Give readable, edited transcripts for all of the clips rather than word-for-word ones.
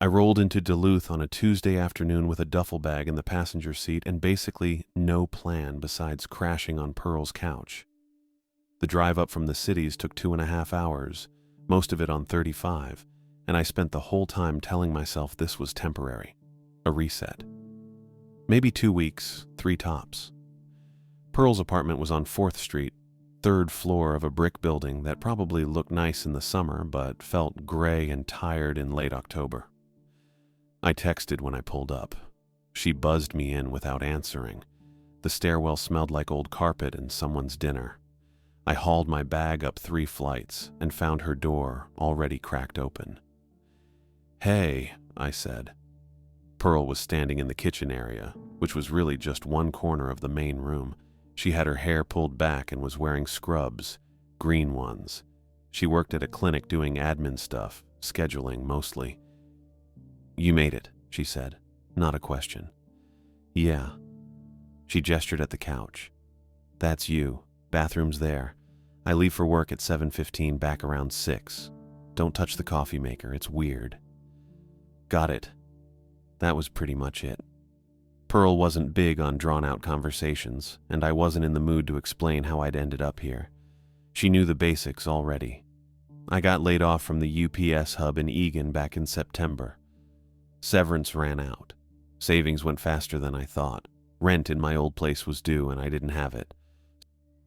I rolled into Duluth on a Tuesday afternoon with a duffel bag in the passenger seat and basically no plan besides crashing on Pearl's couch. The drive up from the cities took 2.5 hours, most of it on 35, and I spent the whole time telling myself this was temporary, a reset. Maybe 2 weeks, 3 tops. Pearl's apartment was on 4th Street, 3rd floor of a brick building that probably looked nice in the summer but felt gray and tired in late October. I texted when I pulled up. She buzzed me in without answering. The stairwell smelled like old carpet and someone's dinner. I hauled my bag up 3 flights and found her door already cracked open. "Hey," I said. Pearl was standing in the kitchen area, which was really just one corner of the main room. She had her hair pulled back and was wearing scrubs, green ones. She worked at a clinic doing admin stuff, scheduling mostly. "You made it," she said, not a question. "Yeah." She gestured at the couch. "That's you. Bathroom's there. I leave for work at 7:15, back around 6. Don't touch the coffee maker, it's weird." "Got it." That was pretty much it. Pearl wasn't big on drawn-out conversations, and I wasn't in the mood to explain how I'd ended up here. She knew the basics already. I got laid off from the UPS hub in Eagan back in September. Severance ran out. Savings went faster than I thought. Rent in my old place was due and I didn't have it.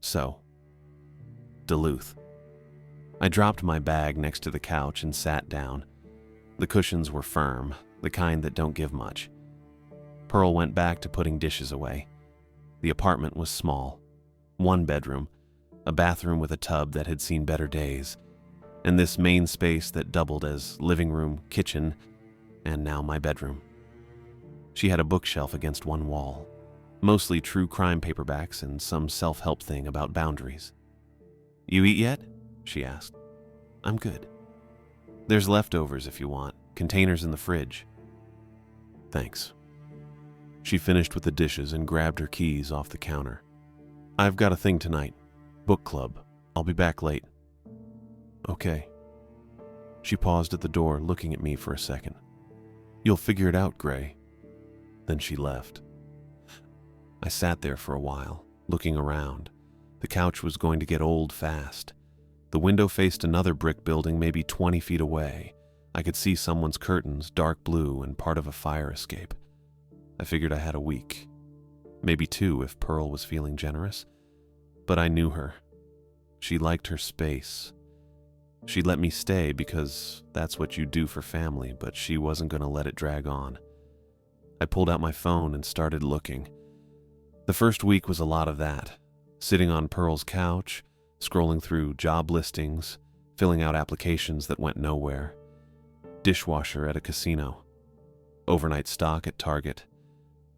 So, Duluth. I dropped my bag next to the couch and sat down. The cushions were firm, the kind that don't give much. Pearl went back to putting dishes away. The apartment was small. 1 bedroom, a bathroom with a tub that had seen better days, and this main space that doubled as living room, kitchen, and now my bedroom. She had a bookshelf against one wall, mostly true crime paperbacks and some self-help thing about boundaries. "You eat yet?" she asked. "I'm good. There's leftovers if you want, containers in the fridge." "Thanks." She finished with the dishes and grabbed her keys off the counter. "I've got a thing tonight. Book club. I'll be back late." "Okay." She paused at the door, looking at me for a second. "You'll figure it out, Gray." Then she left. I sat there for a while, looking around. The couch was going to get old fast. The window faced another brick building maybe 20 feet away. I could see someone's curtains, dark blue, and part of a fire escape. I figured I had a week. Maybe 2 if Pearl was feeling generous. But I knew her. She liked her space. She let me stay because that's what you do for family, but she wasn't going to let it drag on. I pulled out my phone and started looking. The first week was a lot of that, sitting on Pearl's couch, scrolling through job listings, filling out applications that went nowhere, dishwasher at a casino, overnight stock at Target,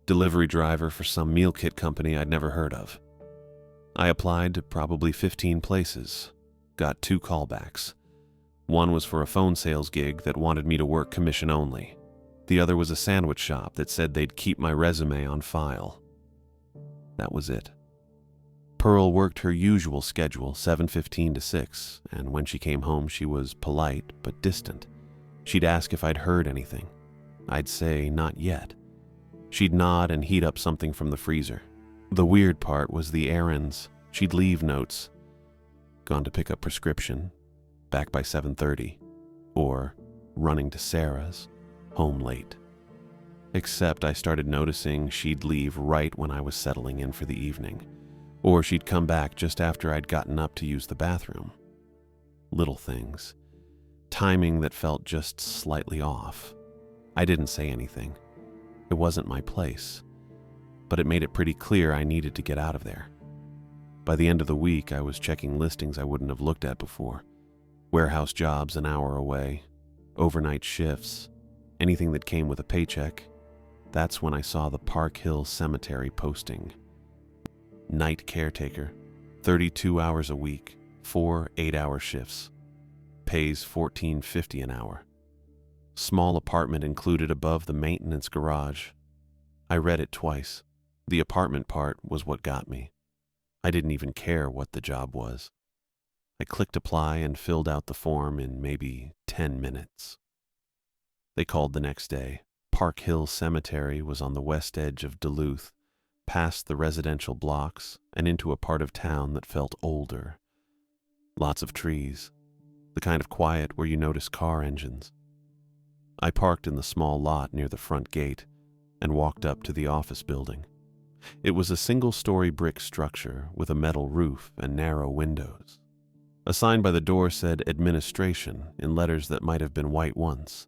delivery driver for some meal kit company I'd never heard of. I applied to probably 15 places. Got 2 callbacks. One was for a phone sales gig that wanted me to work commission only. The other was a sandwich shop that said they'd keep my resume on file. That was it. Pearl worked her usual schedule, 7:15 to 6, and when she came home she was polite but distant. She'd ask if I'd heard anything. I'd say not yet. She'd nod and heat up something from the freezer. The weird part was the errands. She'd leave notes. Gone to pick up prescription, back by 7:30, or running to Sarah's, home late. Except I started noticing she'd leave right when I was settling in for the evening, or she'd come back just after I'd gotten up to use the bathroom. Little things. Timing that felt just slightly off. I didn't say anything. It wasn't my place, but it made it pretty clear I needed to get out of there. By the end of the week, I was checking listings I wouldn't have looked at before. Warehouse jobs an hour away, overnight shifts, anything that came with a paycheck. That's when I saw the Park Hill Cemetery posting. Night caretaker, 32 hours a week, 4 8-hour shifts. Pays $14.50 an hour. Small apartment included above the maintenance garage. I read it twice. The apartment part was what got me. I didn't even care what the job was. I clicked apply and filled out the form in maybe 10 minutes. They called the next day. Park Hill Cemetery was on the west edge of Duluth, past the residential blocks and into a part of town that felt older. Lots of trees, the kind of quiet where you notice car engines. I parked in the small lot near the front gate and walked up to the office building. It was a single-story brick structure with a metal roof and narrow windows. A sign by the door said administration in letters that might have been white once.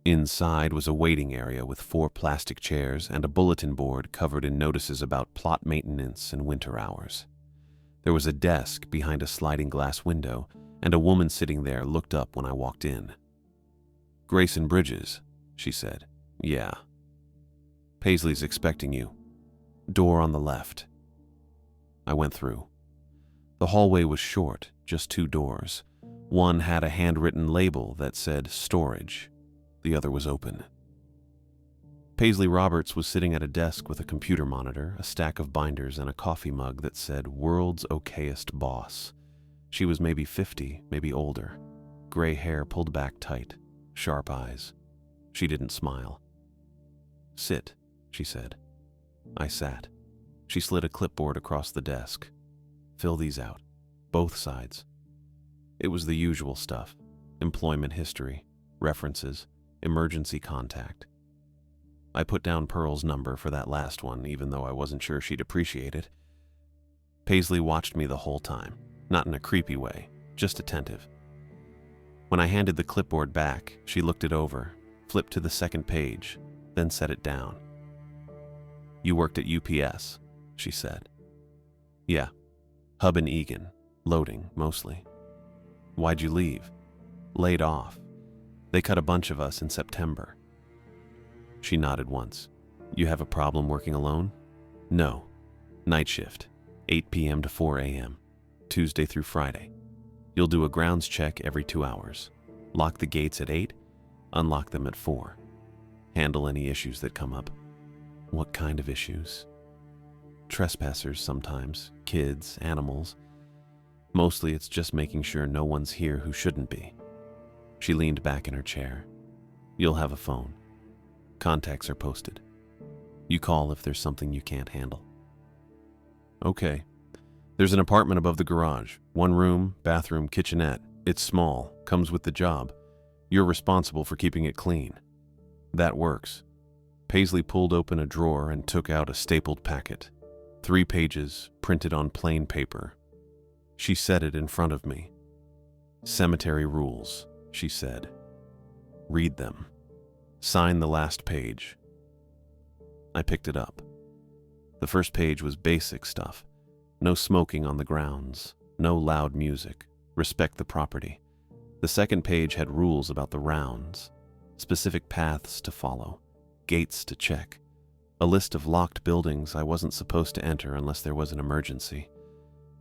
Inside was a waiting area with 4 plastic chairs and a bulletin board covered in notices about plot maintenance and winter hours. There was a desk behind a sliding glass window, and a woman sitting there looked up when I walked in. "Grayson Bridges," she said. "Yeah. Paisley's expecting you. Door on the left." I went through. The hallway was short, just 2 doors. One had a handwritten label that said storage. The other was open. Paisley Roberts was sitting at a desk with a computer monitor, a stack of binders, and a coffee mug that said "World's Okayest Boss." She was maybe 50, maybe older. Gray hair pulled back tight, sharp eyes. She didn't smile. "Sit," she said. I sat. She slid a clipboard across the desk. "Fill these out. Both sides." It was the usual stuff. Employment history, references, emergency contact. I put down Pearl's number for that last one, even though I wasn't sure she'd appreciate it. Paisley watched me the whole time, not in a creepy way, just attentive. When I handed the clipboard back, she looked it over, flipped to the second page, then set it down. "You worked at UPS," she said. "Yeah. Hub in Egan. Loading, mostly." "Why'd you leave?" "Laid off. They cut a bunch of us in September." She nodded once. "You have a problem working alone?" "No. Night shift, 8 p.m. to 4 a.m., Tuesday through Friday. You'll do a grounds check every 2 hours. Lock the gates at 8, unlock them at 4. Handle any issues that come up." "What kind of issues?" "Trespassers sometimes, kids, animals. Mostly it's just making sure no one's here who shouldn't be." She leaned back in her chair. "You'll have a phone. Contacts are posted. You call if there's something you can't handle." "Okay. There's an apartment above the garage. 1 room, bathroom, kitchenette. It's small, comes with the job. You're responsible for keeping it clean." "That works." Paisley pulled open a drawer and took out a stapled packet. 3 pages, printed on plain paper. She set it in front of me. "Cemetery Rules," she said. "Read them. Sign the last page." I picked it up. The first page was basic stuff. No smoking on the grounds. No loud music. Respect the property. The second page had rules about the rounds. Specific paths to follow. Gates to check. A list of locked buildings I wasn't supposed to enter unless there was an emergency.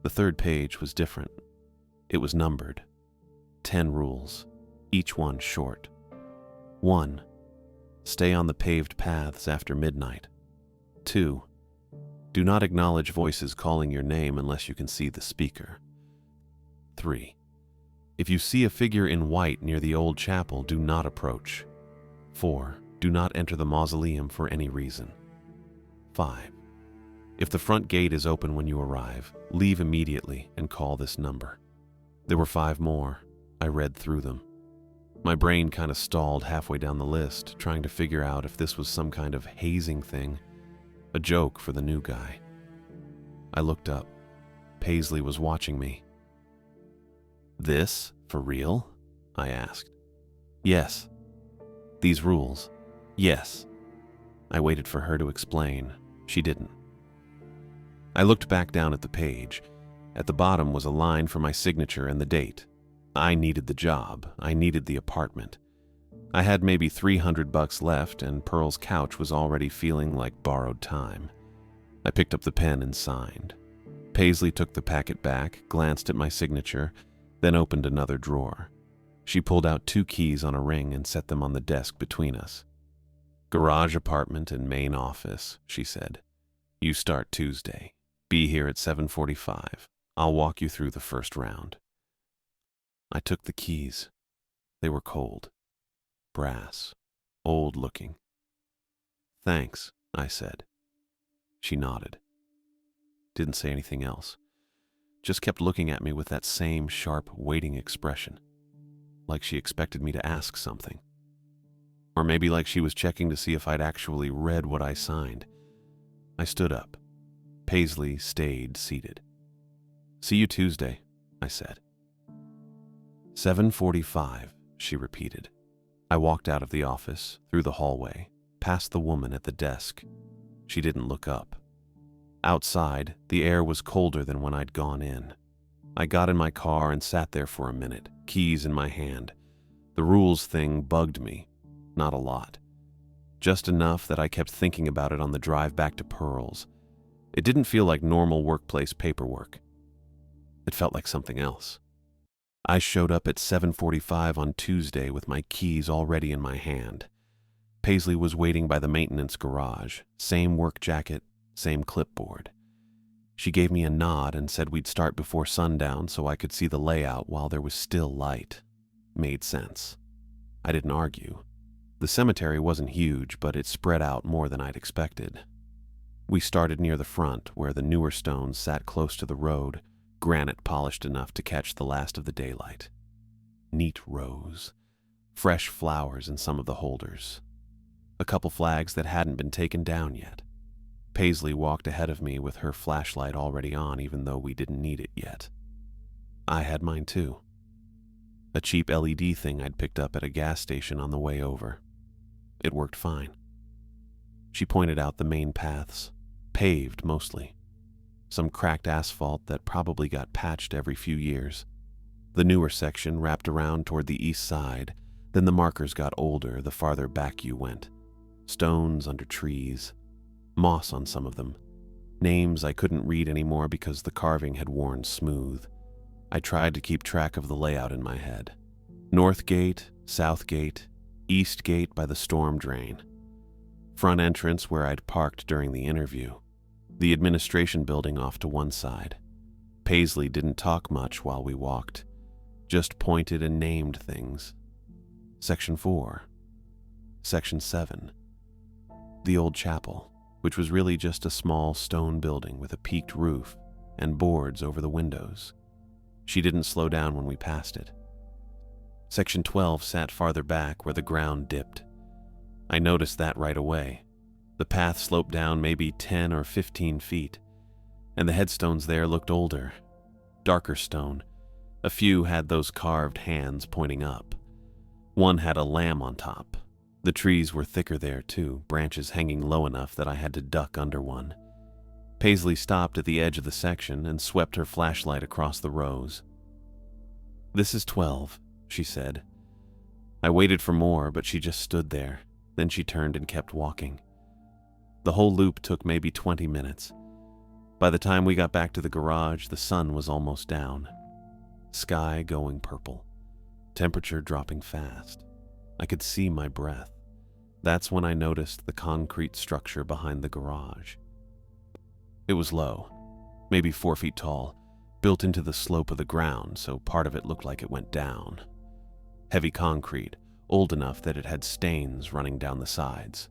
The third page was different. It was numbered. 10 rules, each one short. 1. Stay on the paved paths after midnight. 2. Do not acknowledge voices calling your name unless you can see the speaker. 3. If you see a figure in white near the old chapel, do not approach. 4. Do not enter the mausoleum for any reason. 5. If the front gate is open when you arrive, leave immediately and call this number. There were 5 more. I read through them. My brain kind of stalled halfway down the list, trying to figure out if this was some kind of hazing thing, a joke for the new guy. I looked up. Paisley was watching me. "This? For real?" I asked. "Yes." "These rules?" "Yes." I waited for her to explain. She didn't. I looked back down at the page. At the bottom was a line for my signature and the date. I needed the job. I needed the apartment. I had maybe $300 left, and Pearl's couch was already feeling like borrowed time. I picked up the pen and signed. Paisley took the packet back, glanced at my signature, then opened another drawer. She pulled out 2 keys on a ring and set them on the desk between us. "Garage apartment and main office," she said. "You start Tuesday. Be here at 7:45. I'll walk you through the first round." I took the keys. They were cold. brass, old-looking. "Thanks," I said. She nodded. Didn't say anything else. Just kept looking at me with that same sharp, waiting expression, like she expected me to ask something. Or maybe like she was checking to see if I'd actually read what I signed. I stood up. Paisley stayed seated. "See you Tuesday," I said. 7:45, she repeated. I walked out of the office, through the hallway, past the woman at the desk. She didn't look up. Outside, the air was colder than when I'd gone in. I got in my car and sat there for a minute, keys in my hand. The rules thing bugged me. Not a lot. Just enough that I kept thinking about it on the drive back to Pearl's. It didn't feel like normal workplace paperwork. It felt like something else. I showed up at 7:45 on Tuesday with my keys already in my hand. Paisley was waiting by the maintenance garage, same work jacket, same clipboard. She gave me a nod and said we'd start before sundown so I could see the layout while there was still light. Made sense. I didn't argue. The cemetery wasn't huge, but it spread out more than I'd expected. We started near the front, where the newer stones sat close to the road, granite polished enough to catch the last of the daylight. Neat rows. Fresh flowers in some of the holders. A couple flags that hadn't been taken down yet. Paisley walked ahead of me with her flashlight already on, even though we didn't need it yet. I had mine too. A cheap LED thing I'd picked up at a gas station on the way over. It worked fine. She pointed out the main paths, paved mostly. Some cracked asphalt that probably got patched every few years. The newer section wrapped around toward the east side, then the markers got older the farther back you went. Stones under trees, moss on some of them, names I couldn't read anymore because the carving had worn smooth. I tried to keep track of the layout in my head. North Gate, South Gate, East Gate by the storm drain. Front entrance where I'd parked during the interview. The administration building off to one side. Paisley didn't talk much while we walked, just pointed and named things. Section 4. Section 7. The old chapel, which was really just a small stone building with a peaked roof and boards over the windows. She didn't slow down when we passed it. Section 12 sat farther back where the ground dipped. I noticed that right away. The path sloped down maybe 10 or 15 feet, and the headstones there looked older, darker stone. A few had those carved hands pointing up. One had a lamb on top. The trees were thicker there too, branches hanging low enough that I had to duck under one. Paisley stopped at the edge of the section and swept her flashlight across the rows. "This is 12, she said. I waited for more, but she just stood there. Then she turned and kept walking. The whole loop took maybe 20 minutes. By the time we got back to the garage, the sun was almost down. Sky going purple. Temperature dropping fast. I could see my breath. That's when I noticed the concrete structure behind the garage. It was low, maybe 4 feet tall, built into the slope of the ground, so part of it looked like it went down. Heavy concrete, old enough that it had stains running down the sides.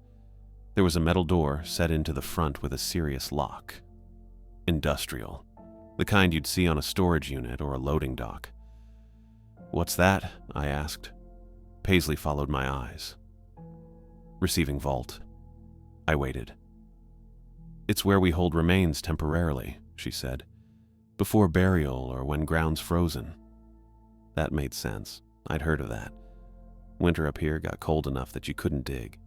There was a metal door set into the front with a serious lock. Industrial. The kind you'd see on a storage unit or a loading dock. "What's that?" I asked. Paisley followed my eyes. "Receiving vault." I waited. "It's where we hold remains temporarily," she said. "Before burial or when ground's frozen." That made sense. I'd heard of that. Winter up here got cold enough that you couldn't dig.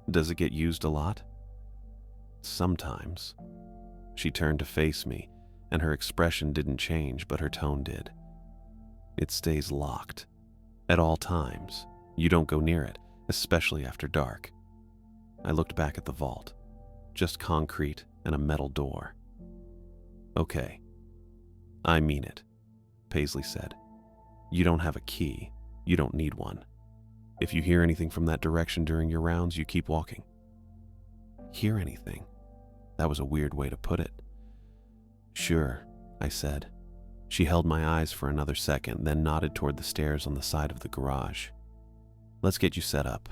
"Does it get used a lot?" "Sometimes." She turned to face me, and her expression didn't change, but her tone did. "It stays locked. At all times. You don't go near it, especially after dark." I looked back at the vault. Just concrete and a metal door. "Okay. I mean it," Paisley said. "You don't have a key. You don't need one. If you hear anything from that direction during your rounds, you keep walking." Hear anything? That was a weird way to put it. "Sure," I said. She held my eyes for another second, then nodded toward the stairs on the side of the garage. let's get you set up."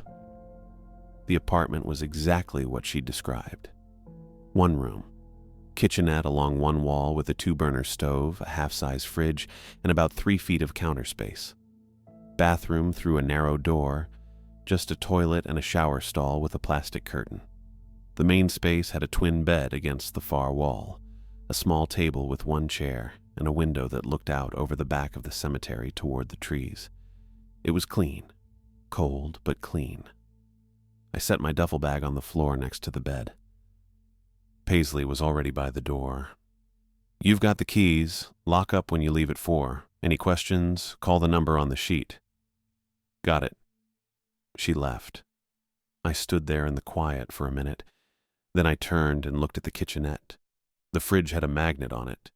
The apartment was exactly what she'd described. One room, kitchenette along one wall with a 2-burner stove, a half-size fridge, and about 3 feet of counter space. Bathroom through a narrow door, just a toilet and a shower stall with a plastic curtain. The main space had a twin bed against the far wall, a small table with 1 chair, and a window that looked out over the back of the cemetery toward the trees. It was clean, cold but clean. I set my duffel bag on the floor next to the bed. Paisley was already by the door. "You've got the keys. Lock up when you leave at 4. Any questions? Call the number on the sheet." "Got it." She left. I stood there in the quiet for a minute. Then I turned and looked at the kitchenette. The fridge had a magnet on it.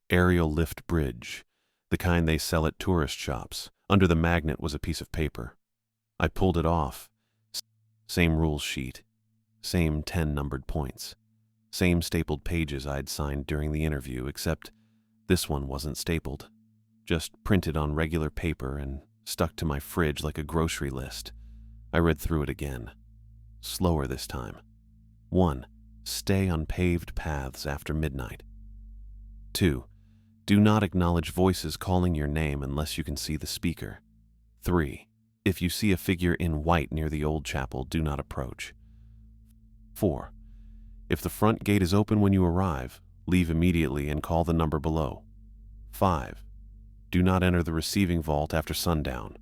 Aerial lift bridge, the kind they sell at tourist shops. Under the magnet was a piece of paper. I pulled it off. Same rules sheet. Same 10 numbered points. Same stapled pages I'd signed during the interview, except this one wasn't stapled. Just printed on regular paper and stuck to my fridge like a grocery list. I read through it again. Slower this time. 1. Stay on paved paths after midnight. 2. Do not acknowledge voices calling your name unless you can see the speaker. 3. If you see a figure in white near the old chapel, do not approach. 4. If the front gate is open when you arrive, leave immediately and call the number below. 5. Do not enter the receiving vault after sundown.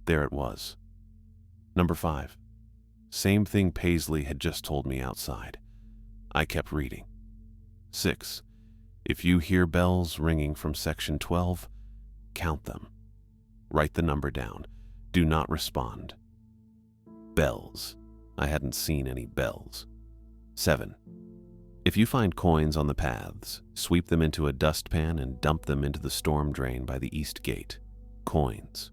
There it was. Number 5. Same thing Paisley had just told me outside. I kept reading. 6. If you hear bells ringing from section 12, count them. Write the number down. Do not respond. Bells. I hadn't seen any bells. 7. If you find coins on the paths, sweep them into a dustpan and dump them into the storm drain by the east gate. Coins.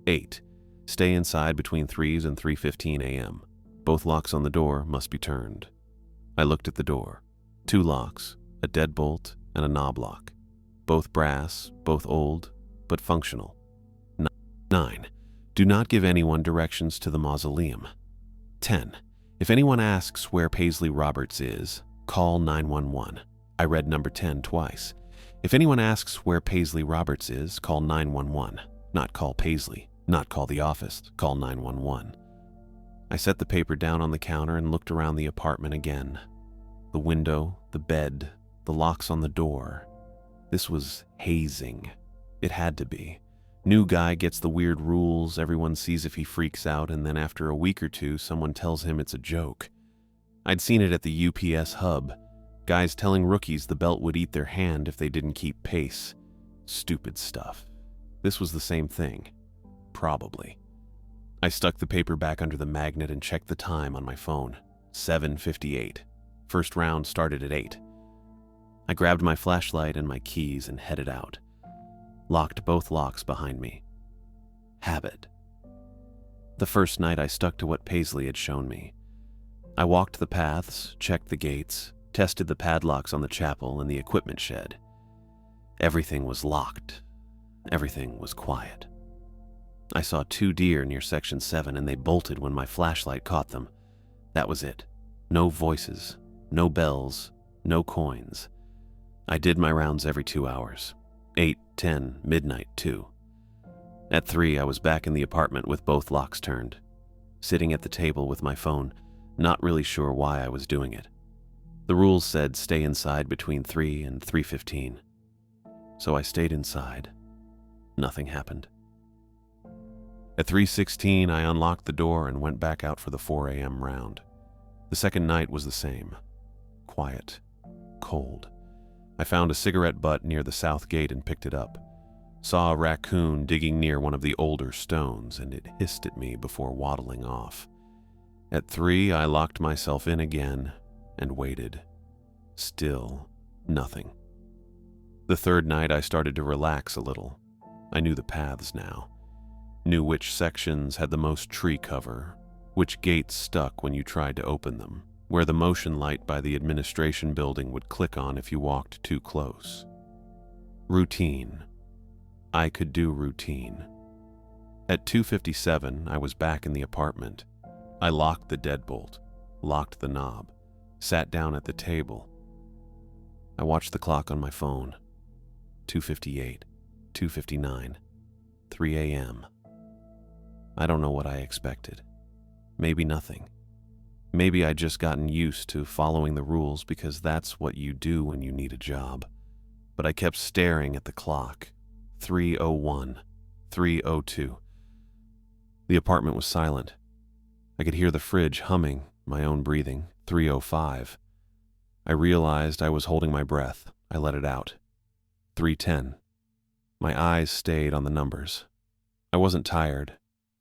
8. Stay inside between 3 and 3:15 a.m. Both locks on the door must be turned. I looked at the door. 2 locks, a deadbolt, and a knob lock. Both brass, both old, but functional. 9. Do not give anyone directions to the mausoleum. 10. If anyone asks where Paisley Roberts is, call 911. I read number 10 twice. If anyone asks where Paisley Roberts is, call 911. Not call Paisley, not call the office, call 911. I set the paper down on the counter and looked around the apartment again. The window, the bed, the locks on the door. This was hazing. It had to be. New guy gets the weird rules, everyone sees if he freaks out, and then after a week or 2, someone tells him it's a joke. I'd seen it at the UPS hub. Guys telling rookies the belt would eat their hand if they didn't keep pace. Stupid stuff. This was the same thing. Probably. I stuck the paper back under the magnet and checked the time on my phone. 7:58. First round started at 8. I grabbed my flashlight and my keys and headed out. Locked both locks behind me. Habit. The first night I stuck to what Paisley had shown me. I walked the paths, checked the gates, tested the padlocks on the chapel and the equipment shed. Everything was locked. Everything was quiet. I saw 2 deer near section 7 and they bolted when my flashlight caught them. That was it. No voices, no bells, no coins. I did my rounds every 2 hours. 8, 10, midnight, 2. At 3, I was back in the apartment with both locks turned, sitting at the table with my phone, not really sure why I was doing it. The rules said stay inside between 3 and 3:15. So I stayed inside. Nothing happened. At 3:16, I unlocked the door and went back out for the 4 a.m. round. The second night was the same. Quiet. Cold. I found a cigarette butt near the south gate and picked it up. Saw a raccoon digging near one of the older stones, and it hissed at me before waddling off. At 3, I locked myself in again and waited. Still nothing. The third night, I started to relax a little. I knew the paths now. Knew which sections had the most tree cover, which gates stuck when you tried to open them, where the motion light by the administration building would click on if you walked too close. Routine. I could do routine. At 2:57, I was back in the apartment. I locked the deadbolt, locked the knob, sat down at the table. I watched the clock on my phone. 2:58, 2:59, 3 a.m. I don't know what I expected. Maybe nothing. Maybe I'd just gotten used to following the rules because that's what you do when you need a job. But I kept staring at the clock. 3:01, 3:02. The apartment was silent. I could hear the fridge humming, my own breathing. 3:05. I realized I was holding my breath. I let it out. 3:10. My eyes stayed on the numbers. I wasn't tired,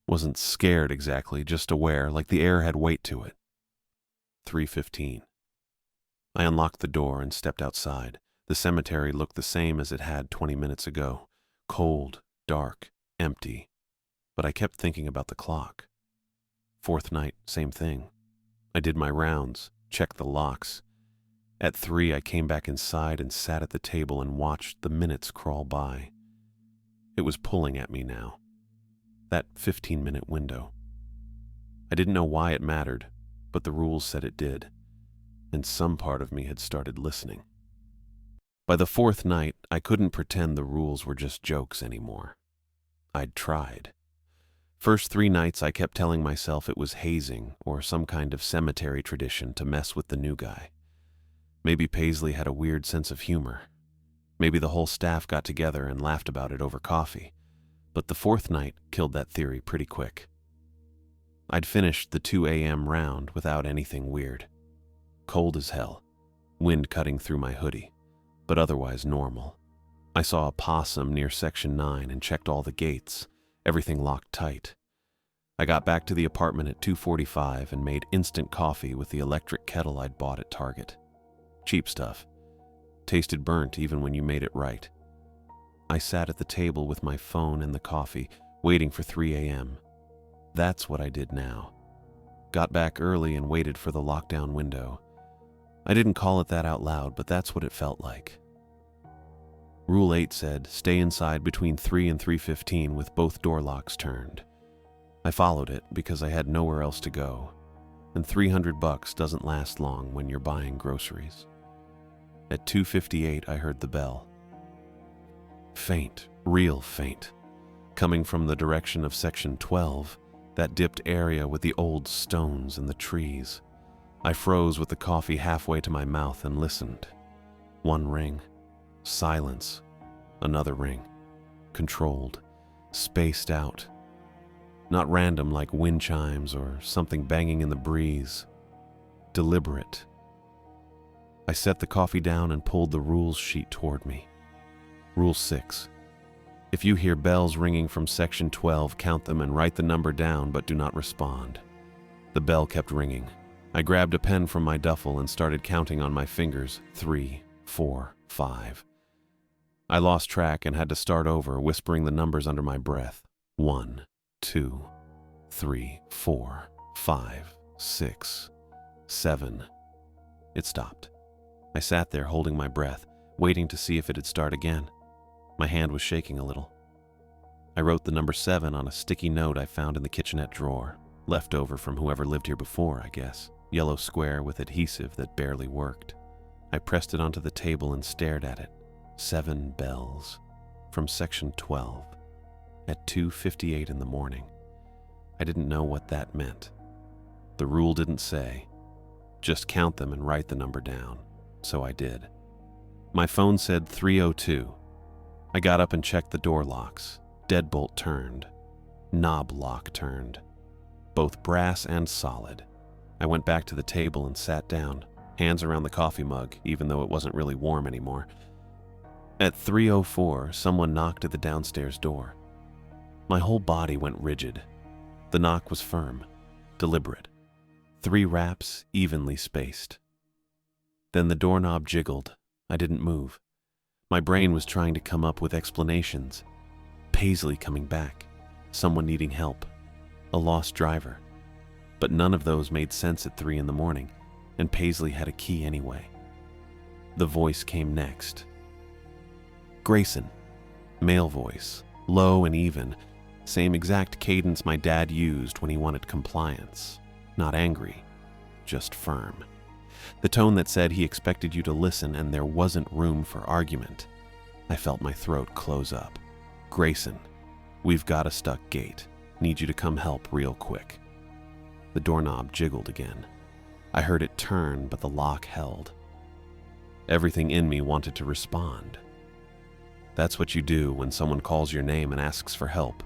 wasn't scared exactly, just aware, like the air had weight to it. 3:15. I unlocked the door and stepped outside. The cemetery looked the same as it had 20 minutes ago. Cold, dark, empty. But I kept thinking about the clock. Fourth night, same thing. I did my rounds, checked the locks. At 3, I came back inside and sat at the table and watched the minutes crawl by. It was pulling at me now. That 15-minute window. I didn't know why it mattered, but the rules said it did, and some part of me had started listening. By the fourth night, I couldn't pretend the rules were just jokes anymore. I'd tried. First 3 nights, I kept telling myself it was hazing or some kind of cemetery tradition to mess with the new guy. Maybe Paisley had a weird sense of humor. Maybe the whole staff got together and laughed about it over coffee. But the fourth night killed that theory pretty quick. I'd finished the 2 a.m. round without anything weird. Cold as hell, wind cutting through my hoodie, but otherwise normal. I saw a possum near Section 9 and checked all the gates, everything locked tight. I got back to the apartment at 2:45 and made instant coffee with the electric kettle I'd bought at Target. Cheap stuff. Tasted burnt even when you made it right. I sat at the table with my phone and the coffee, waiting for 3 a.m. That's what I did now. Got back early and waited for the lockdown window. I didn't call it that out loud, but that's what it felt like. Rule 8 said, stay inside between 3 and 3:15 with both door locks turned. I followed it because I had nowhere else to go, and $300 doesn't last long when you're buying groceries. At 2:58, I heard the bell. Faint, real faint, coming from the direction of Section 12, that dipped area with the old stones and the trees. I froze with the coffee halfway to my mouth and listened. 1 ring. Silence. Another ring. Controlled. Spaced out. Not random like wind chimes or something banging in the breeze. Deliberate. I set the coffee down and pulled the rules sheet toward me. Rule 6. If you hear bells ringing from Section 12, count them and write the number down, but do not respond. The bell kept ringing. I grabbed a pen from my duffel and started counting on my fingers. 3, 4, 5. I lost track and had to start over, whispering the numbers under my breath. 1, 2, 3, 4, 5, 6, 7. It stopped. I sat there holding my breath, waiting to see if it'd start again. My hand was shaking a little. I wrote the number 7 on a sticky note I found in the kitchenette drawer, left over from whoever lived here before, I guess. Yellow square with adhesive that barely worked. I pressed it onto the table and stared at it. 7 bells from Section 12 at 2:58 in the morning. I didn't know what that meant. The rule didn't say. Just count them and write the number down. So I did. My phone said 3:02. I got up and checked the door locks. Deadbolt turned. Knob lock turned. Both brass and solid. I went back to the table and sat down, hands around the coffee mug, even though it wasn't really warm anymore. At 3:04, someone knocked at the downstairs door. My whole body went rigid. The knock was firm, deliberate. 3 raps, evenly spaced. Then the doorknob jiggled. I didn't move. My brain was trying to come up with explanations. Paisley coming back, someone needing help, a lost driver. But none of those made sense at 3 in the morning, and Paisley had a key anyway. The voice came next. Grayson. Male voice, low and even, Same exact cadence my dad used when he wanted compliance. Not angry, just firm. The tone that said he expected you to listen and there wasn't room for argument. I felt my throat close up. "Grayson, we've got a stuck gate. Need you to come help real quick." The doorknob jiggled again. I heard it turn, but the lock held. Everything in me wanted to respond. That's what you do when someone calls your name and asks for help.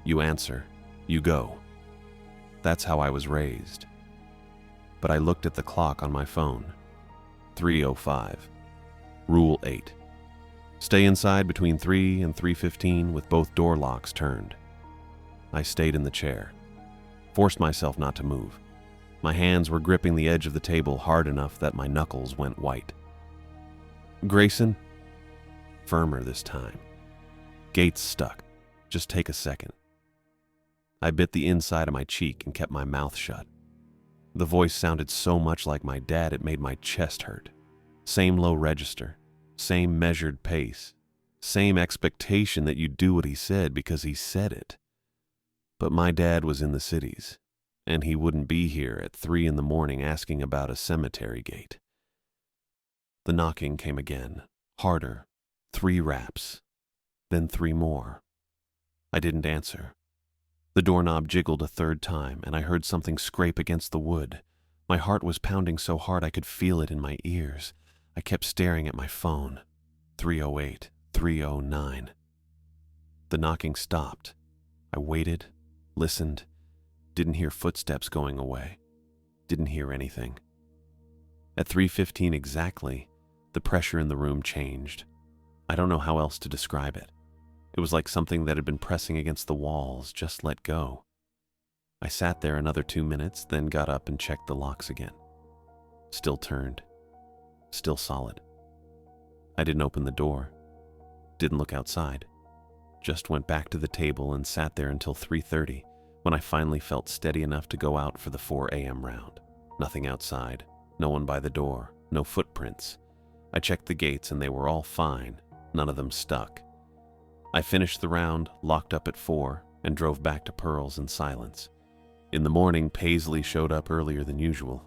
You answer, you go. That's how I was raised. But I looked at the clock on my phone. 3:05. Rule 8. Stay inside between 3 and 3:15 with both door locks turned. I stayed in the chair. Forced myself not to move. My hands were gripping the edge of the table hard enough that my knuckles went white. "Grayson?" Firmer this time. "Gate's stuck. Just take a second." I bit the inside of my cheek and kept my mouth shut. The voice sounded so much like my dad it made my chest hurt. Same low register, same measured pace, same expectation that you do what he said because he said it. But my dad was in the cities, and he wouldn't be here at 3 in the morning asking about a cemetery gate. The knocking came again, harder, 3 raps, then 3 more. I didn't answer. The doorknob jiggled a 3rd time, and I heard something scrape against the wood. My heart was pounding so hard I could feel it in my ears. I kept staring at my phone. 3:08, 3:09. The knocking stopped. I waited, listened, didn't hear footsteps going away, didn't hear anything. At 3:15 exactly, the pressure in the room changed. I don't know how else to describe it. It was like something that had been pressing against the walls just let go. I sat there another 2 minutes, then got up and checked the locks again. Still turned. Still solid. I didn't open the door. Didn't look outside. Just went back to the table and sat there until 3:30, when I finally felt steady enough to go out for the 4 a.m. round. Nothing outside. No one by the door. No footprints. I checked the gates and they were all fine. None of them stuck. I finished the round, locked up at 4, and drove back to Pearl's in silence. In the morning, Paisley showed up earlier than usual.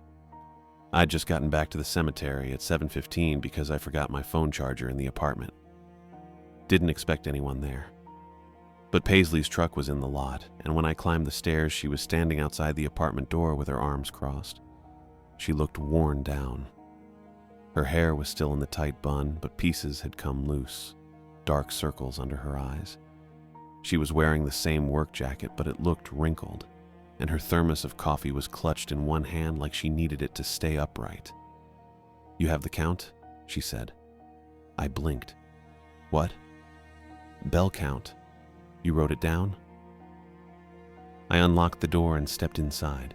I'd just gotten back to the cemetery at 7:15 because I forgot my phone charger in the apartment. Didn't expect anyone there. But Paisley's truck was in the lot, and when I climbed the stairs, she was standing outside the apartment door with her arms crossed. She looked worn down. Her hair was still in the tight bun, but pieces had come loose. Dark circles under her eyes. She was wearing the same work jacket, but it looked wrinkled, and her thermos of coffee was clutched in one hand like she needed it to stay upright. "You have the count?" she said. I blinked. "What?" "Bell count. You wrote it down?" I unlocked the door and stepped inside.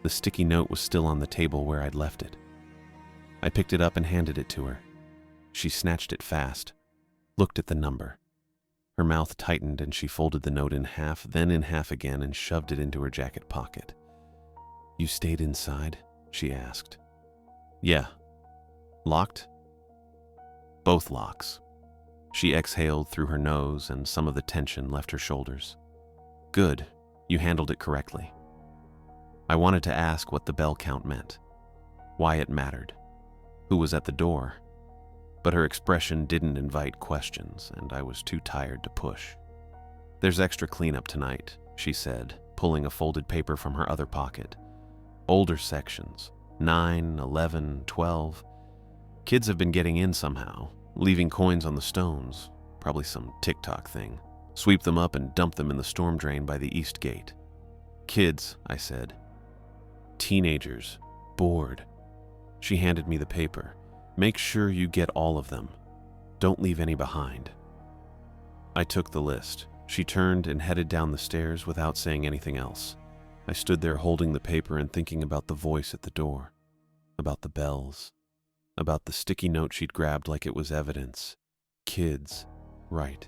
The sticky note was still on the table where I'd left it. I picked it up and handed it to her. She snatched it fast. Looked at the number. Her mouth tightened and she folded the note in half, then in half again, and shoved it into her jacket pocket. "You stayed inside?" she asked. "Yeah." "Locked?" "Both locks." She exhaled through her nose and some of the tension left her shoulders. "Good. You handled it correctly." I wanted to ask what the bell count meant, why it mattered, who was at the door. But her expression didn't invite questions, and I was too tired to push. "There's extra cleanup tonight," she said, pulling a folded paper from her other pocket. "Older sections, 9, 11, 12. Kids have been getting in somehow, leaving coins on the stones, probably some TikTok thing. Sweep them up and dump them in the storm drain by the east gate." "Kids," I said. "Teenagers, bored." She handed me the paper. "Make sure you get all of them. Don't leave any behind." I took the list. She turned and headed down the stairs without saying anything else. I stood there holding the paper and thinking about the voice at the door, about the bells, about the sticky note she'd grabbed like it was evidence. Kids, right.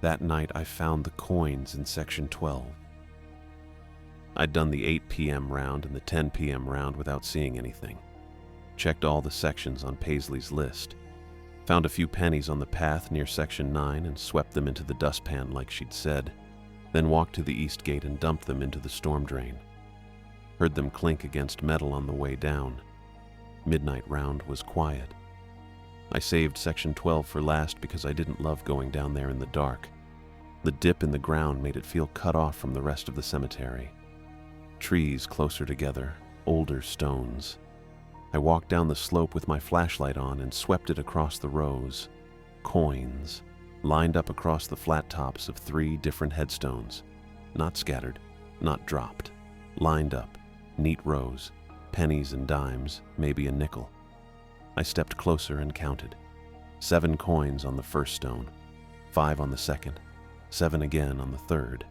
That night I found the coins in section 12. I'd done the 8 p.m. round and the 10 p.m. round without seeing anything. Checked all the sections on Paisley's list. Found a few pennies on the path near Section 9 and swept them into the dustpan like she'd said, then walked to the east gate and dumped them into the storm drain. Heard them clink against metal on the way down. Midnight round was quiet. I saved Section 12 for last because I didn't love going down there in the dark. The dip in the ground made it feel cut off from the rest of the cemetery. Trees closer together, older stones. I walked down the slope with my flashlight on and swept it across the rows. Coins, lined up across the flat tops of 3 different headstones. Not scattered, not dropped. Lined up, neat rows, pennies and dimes, maybe a nickel. I stepped closer and counted. 7 coins on the first stone, 5 on the second, 7 again on the third.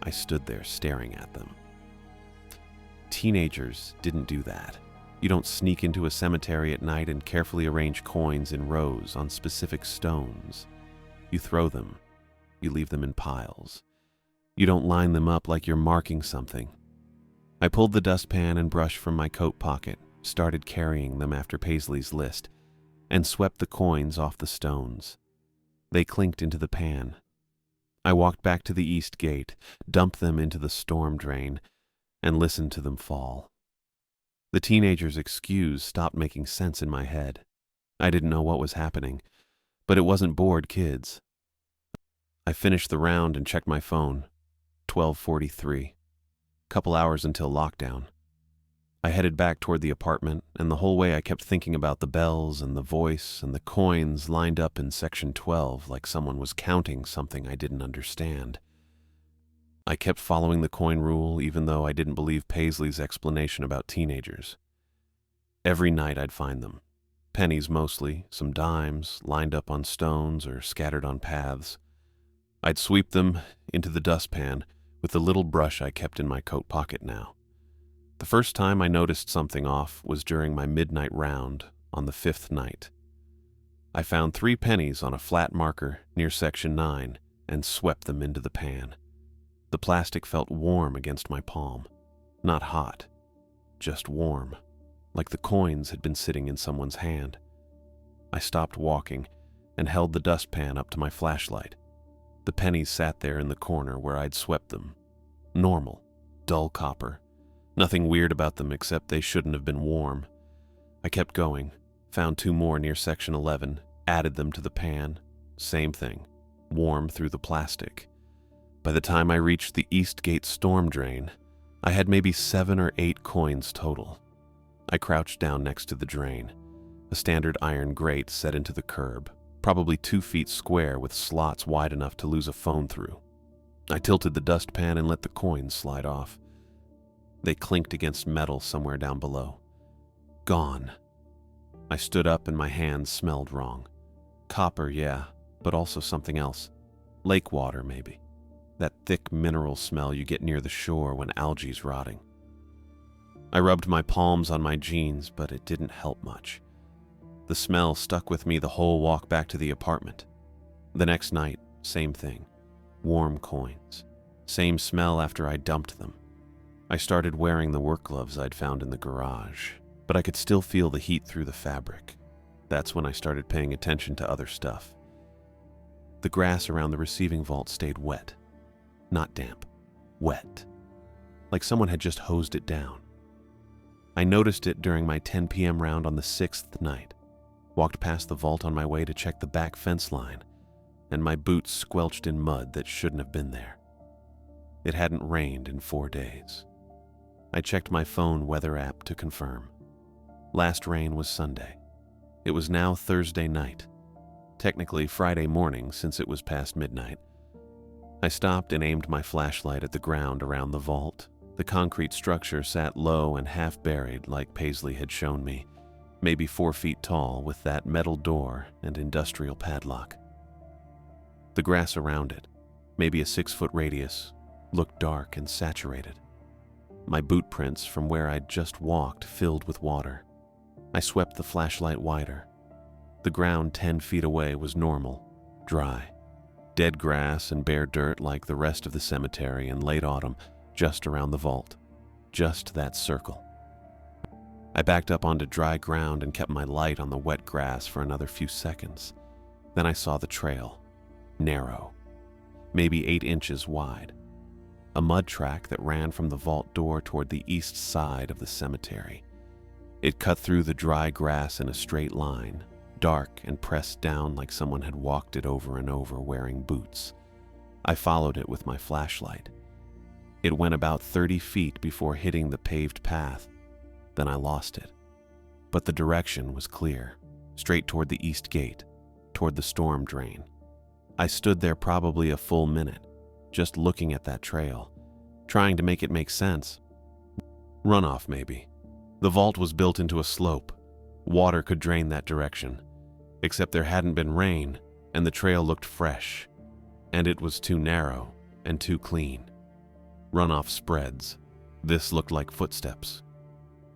I stood there staring at them. Teenagers didn't do that. You don't sneak into a cemetery at night and carefully arrange coins in rows on specific stones. You throw them. You leave them in piles. You don't line them up like you're marking something. I pulled the dustpan and brush from my coat pocket, started carrying them after Paisley's list, and swept the coins off the stones. They clinked into the pan. I walked back to the east gate, dumped them into the storm drain, and listened to them fall. The teenager's excuse stopped making sense in my head. I didn't know what was happening, but it wasn't bored kids. I finished the round and checked my phone. 12:43. Couple hours until lockdown. I headed back toward the apartment, and the whole way I kept thinking about the bells and the voice and the coins lined up in Section 12 like someone was counting something I didn't understand. I kept following the coin rule even though I didn't believe Paisley's explanation about teenagers. Every night I'd find them. Pennies mostly, some dimes, lined up on stones or scattered on paths. I'd sweep them into the dustpan with the little brush I kept in my coat pocket now. The first time I noticed something off was during my midnight round on the 5th night. I found 3 pennies on a flat marker near Section 9 and swept them into the pan. The plastic felt warm against my palm. Not hot, just warm, like the coins had been sitting in someone's hand. I stopped walking and held the dustpan up to my flashlight. The pennies sat there in the corner where I'd swept them. Normal, dull copper. Nothing weird about them except they shouldn't have been warm. I kept going, found 2 more near Section 11, added them to the pan. Same thing, warm through the plastic. By the time I reached the East Gate storm drain, I had maybe 7 or 8 coins total. I crouched down next to the drain, a standard iron grate set into the curb, probably 2 feet square with slots wide enough to lose a phone through. I tilted the dustpan and let the coins slide off. They clinked against metal somewhere down below. Gone. I stood up and my hands smelled wrong. Copper, yeah, but also something else. Lake water, maybe. That thick mineral smell you get near the shore when algae's rotting. I rubbed my palms on my jeans, but it didn't help much. The smell stuck with me the whole walk back to the apartment. The next night, same thing. Warm coins. Same smell after I dumped them. I started wearing the work gloves I'd found in the garage, but I could still feel the heat through the fabric. That's when I started paying attention to other stuff. The grass around the receiving vault stayed wet. Not damp. Wet. Like someone had just hosed it down. I noticed it during my 10 p.m. round on the 6th night. Walked past the vault on my way to check the back fence line, and my boots squelched in mud that shouldn't have been there. It hadn't rained in 4 days. I checked my phone weather app to confirm. Last rain was Sunday. It was now Thursday night. Technically Friday morning since it was past midnight. I stopped and aimed my flashlight at the ground around the vault. The concrete structure sat low and half buried like Paisley had shown me, maybe 4 feet tall with that metal door and industrial padlock. The grass around it, maybe a 6-foot radius, looked dark and saturated. My boot prints from where I'd just walked filled with water. I swept the flashlight wider. The ground 10 feet away was normal, dry. Dead grass and bare dirt like the rest of the cemetery in late autumn, just around the vault. Just that circle. I backed up onto dry ground and kept my light on the wet grass for another few seconds. Then I saw the trail. Narrow, maybe 8 inches wide. A mud track that ran from the vault door toward the east side of the cemetery. It cut through the dry grass in a straight line, dark and pressed down like someone had walked it over and over wearing boots. I followed it with my flashlight. It went about 30 feet before hitting the paved path. Then I lost it. But the direction was clear, straight toward the east gate, toward the storm drain. I stood there probably a full minute, just looking at that trail, trying to make it make sense. Runoff, maybe. The vault was built into a slope. Water could drain that direction, except there hadn't been rain, and the trail looked fresh, and it was too narrow and too clean. Runoff spreads. This looked like footsteps.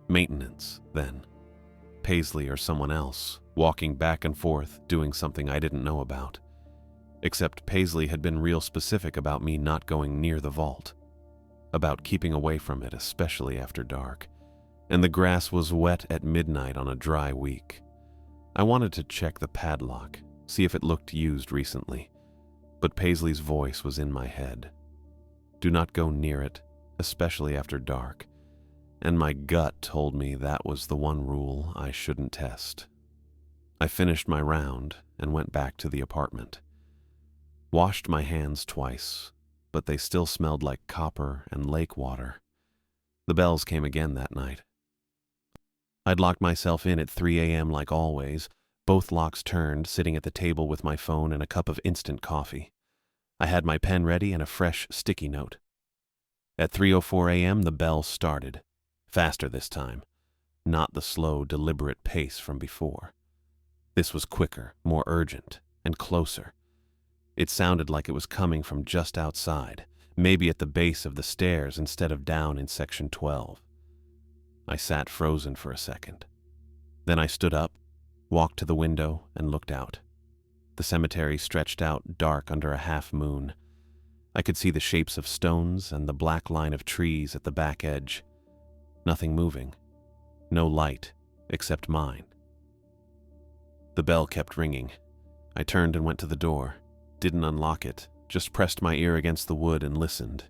Maintenance, then. Paisley or someone else, walking back and forth, doing something I didn't know about. Except Paisley had been real specific about me not going near the vault. About keeping away from it, especially after dark. And the grass was wet at midnight on a dry week. I wanted to check the padlock, see if it looked used recently. But Paisley's voice was in my head. Do not go near it, especially after dark. And my gut told me that was the one rule I shouldn't test. I finished my round and went back to the apartment. Washed my hands twice, but they still smelled like copper and lake water. The bells came again that night. I'd locked myself in at 3 a.m. like always, both locks turned, sitting at the table with my phone and a cup of instant coffee. I had my pen ready and a fresh sticky note. At 3:04 a.m. the bell started. Faster this time, not the slow, deliberate pace from before. This was quicker, more urgent, and closer. It sounded like it was coming from just outside, maybe at the base of the stairs instead of down in section 12. I sat frozen for a second. Then I stood up, walked to the window, and looked out. The cemetery stretched out dark under a half moon. I could see the shapes of stones and the black line of trees at the back edge. Nothing moving. No light, except mine. The bell kept ringing. I turned and went to the door. Didn't unlock it, just pressed my ear against the wood and listened.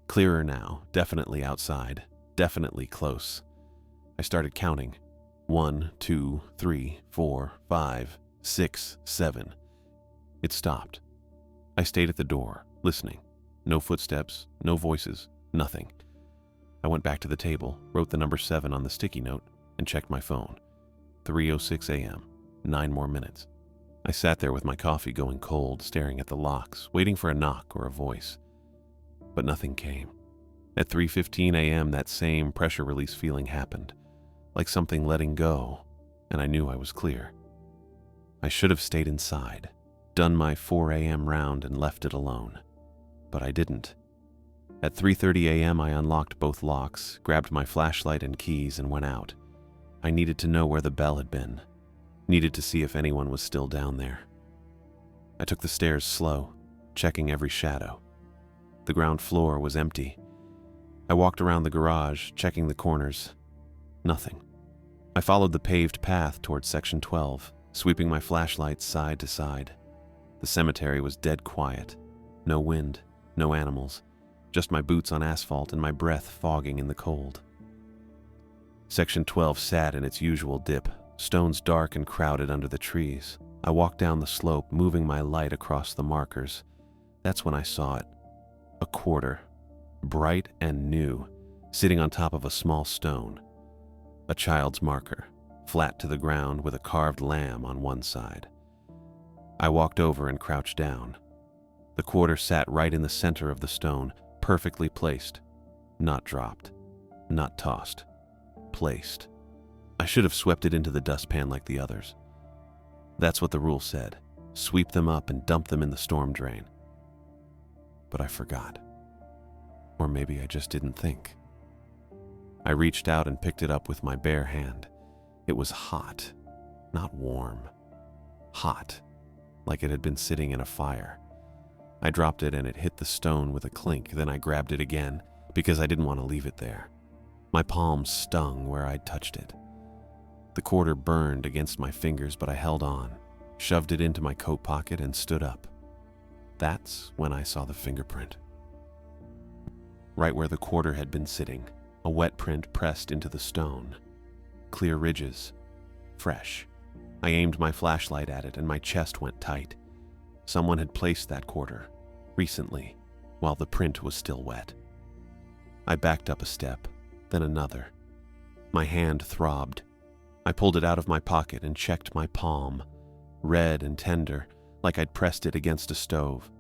Clearer now, definitely outside, definitely close. I started counting. 1, 2, 3, 4, 5, 6, 7. It stopped. I stayed at the door, listening. No footsteps, no voices, nothing. I went back to the table, wrote the number 7 on the sticky note, and checked my phone. 3:06 a.m., 9 more minutes. I sat there with my coffee going cold, staring at the locks, waiting for a knock or a voice. But nothing came. At 3:15 a.m., that same pressure release feeling happened, like something letting go, and I knew I was clear. I should have stayed inside, done my 4 a.m. round and left it alone. But I didn't. At 3:30 a.m. I unlocked both locks, grabbed my flashlight and keys, and went out. I needed to know where the bell had been. Needed to see if anyone was still down there. I took the stairs slow, checking every shadow. The ground floor was empty. I walked around the garage, checking the corners. Nothing. I followed the paved path towards section 12, sweeping my flashlight side to side. The cemetery was dead quiet. No wind, no animals, just my boots on asphalt and my breath fogging in the cold. Section 12 sat in its usual dip, stones dark and crowded under the trees. I walked down the slope, moving my light across the markers. That's when I saw it. A quarter, bright and new, sitting on top of a small stone. A child's marker, flat to the ground with a carved lamb on one side. I walked over and crouched down. The quarter sat right in the center of the stone, perfectly placed. Not dropped, not tossed. Placed. I should have swept it into the dustpan like the others. That's what the rule said. Sweep them up and dump them in the storm drain. But I forgot. Or maybe I just didn't think. I reached out and picked it up with my bare hand. It was hot, not warm. Hot, like it had been sitting in a fire. I dropped it and it hit the stone with a clink. Then I grabbed it again because I didn't want to leave it there. My palms stung where I'd touched it. The quarter burned against my fingers, but I held on, shoved it into my coat pocket, and stood up. That's when I saw the fingerprint. Right where the quarter had been sitting, a wet print pressed into the stone. Clear ridges. Fresh. I aimed my flashlight at it and my chest went tight. Someone had placed that quarter, recently, while the print was still wet. I backed up a step, then another. My hand throbbed. I pulled it out of my pocket and checked my palm, red and tender, like I'd pressed it against a stove.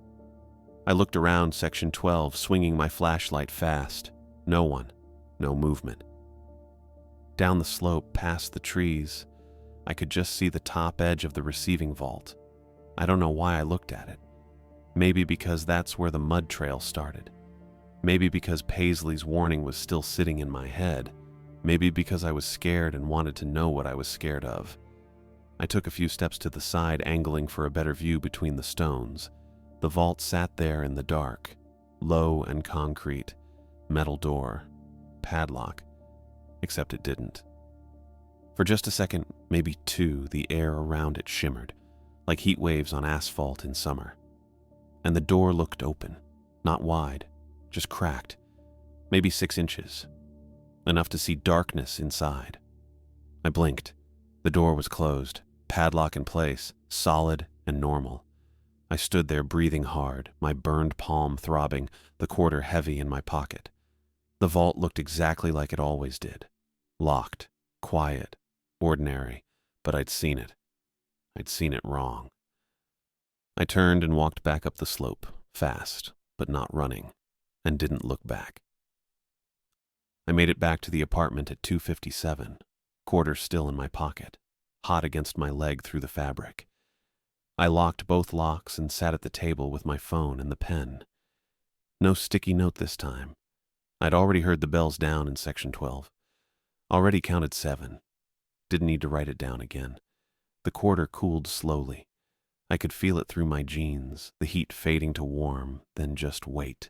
I looked around Section 12, swinging my flashlight fast. No one, no movement. Down the slope, past the trees, I could just see the top edge of the receiving vault. I don't know why I looked at it. Maybe because that's where the mud trail started. Maybe because Paisley's warning was still sitting in my head. Maybe because I was scared and wanted to know what I was scared of. I took a few steps to the side, angling for a better view between the stones. The vault sat there in the dark, low and concrete, metal door, padlock, except it didn't. For just a second, maybe two, the air around it shimmered, like heat waves on asphalt in summer. And the door looked open, not wide, just cracked, maybe 6 inches, enough to see darkness inside. I blinked. The door was closed, padlock in place, solid and normal. I stood there breathing hard, my burned palm throbbing, the quarter heavy in my pocket. The vault looked exactly like it always did. Locked, quiet, ordinary, but I'd seen it. I'd seen it wrong. I turned and walked back up the slope, fast, but not running, and didn't look back. I made it back to the apartment at 2:57, quarter still in my pocket, hot against my leg through the fabric. I locked both locks and sat at the table with my phone and the pen. No sticky note this time. I'd already heard the bells down in Section 12. Already counted 7. Didn't need to write it down again. The quarter cooled slowly. I could feel it through my jeans, the heat fading to warm, then just wait.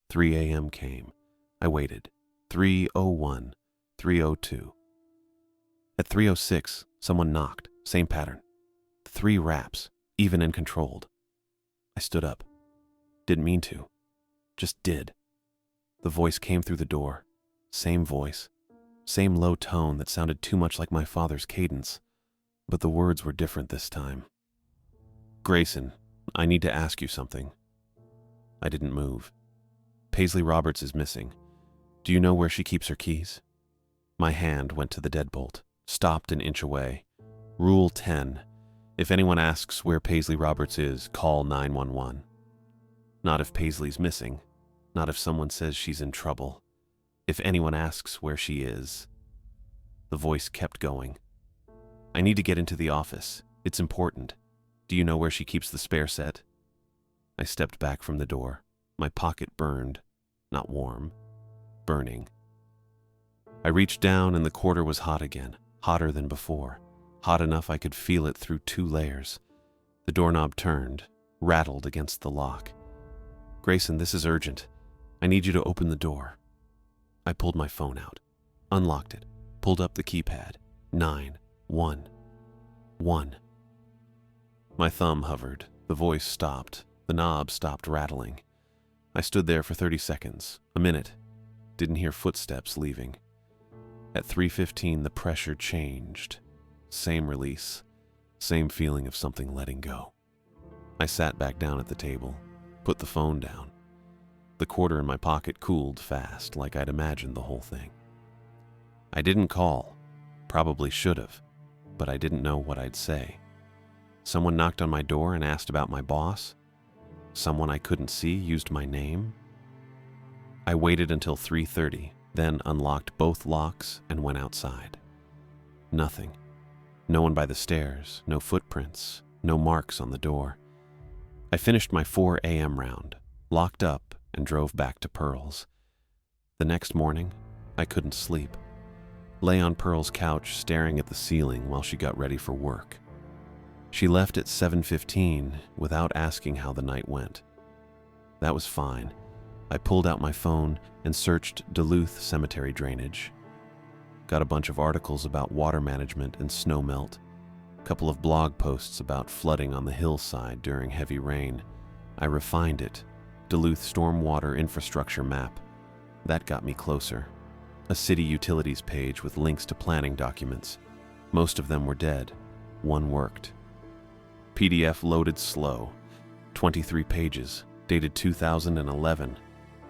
3 a.m. came. I waited. 3:01, 3:02. At 3:06, someone knocked. Same pattern. 3 raps, even and controlled. I stood up. Didn't mean to. Just did. The voice came through the door. Same voice. Same low tone that sounded too much like my father's cadence. But the words were different this time. "Grayson, I need to ask you something." I didn't move. "Paisley Roberts is missing. Do you know where she keeps her keys?" My hand went to the deadbolt, stopped an inch away. Rule 10. If anyone asks where Paisley Roberts is, call 911. Not if Paisley's missing. Not if someone says she's in trouble. If anyone asks where she is. The voice kept going. "I need to get into the office. It's important. Do you know where she keeps the spare set?" I stepped back from the door. My pocket burned. Not warm. Burning. I reached down and the quarter was hot again. Hotter than before. Hot enough I could feel it through 2 layers. The doorknob turned, rattled against the lock. "Grayson, this is urgent. I need you to open the door." I pulled my phone out, unlocked it, pulled up the keypad. 911. My thumb hovered. The voice stopped. The knob stopped rattling. I stood there for 30 seconds, a minute. Didn't hear footsteps leaving. At 3:15, the pressure changed. Same release. Same feeling of something letting go. I sat back down at the table, put the phone down. The quarter in my pocket cooled fast, like I'd imagined the whole thing. I didn't call. Probably should have, but I didn't know what I'd say. Someone knocked on my door and asked about my boss. Someone I couldn't see used my name. I waited until 3:30, then unlocked both locks and went outside. Nothing. No one by the stairs, no footprints, no marks on the door. I finished my 4 a.m. round, locked up, and drove back to Pearl's. The next morning, I couldn't sleep. Lay on Pearl's couch staring at the ceiling while she got ready for work. She left at 7:15 without asking how the night went. That was fine. I pulled out my phone and searched Duluth cemetery drainage. got a bunch of articles about water management and snow melt, a couple of blog posts about flooding on the hillside during heavy rain. I refined it. Duluth Stormwater Infrastructure Map. That got me closer. A city utilities page with links to planning documents. Most of them were dead. One worked. PDF loaded slow. 23 pages, dated 2011.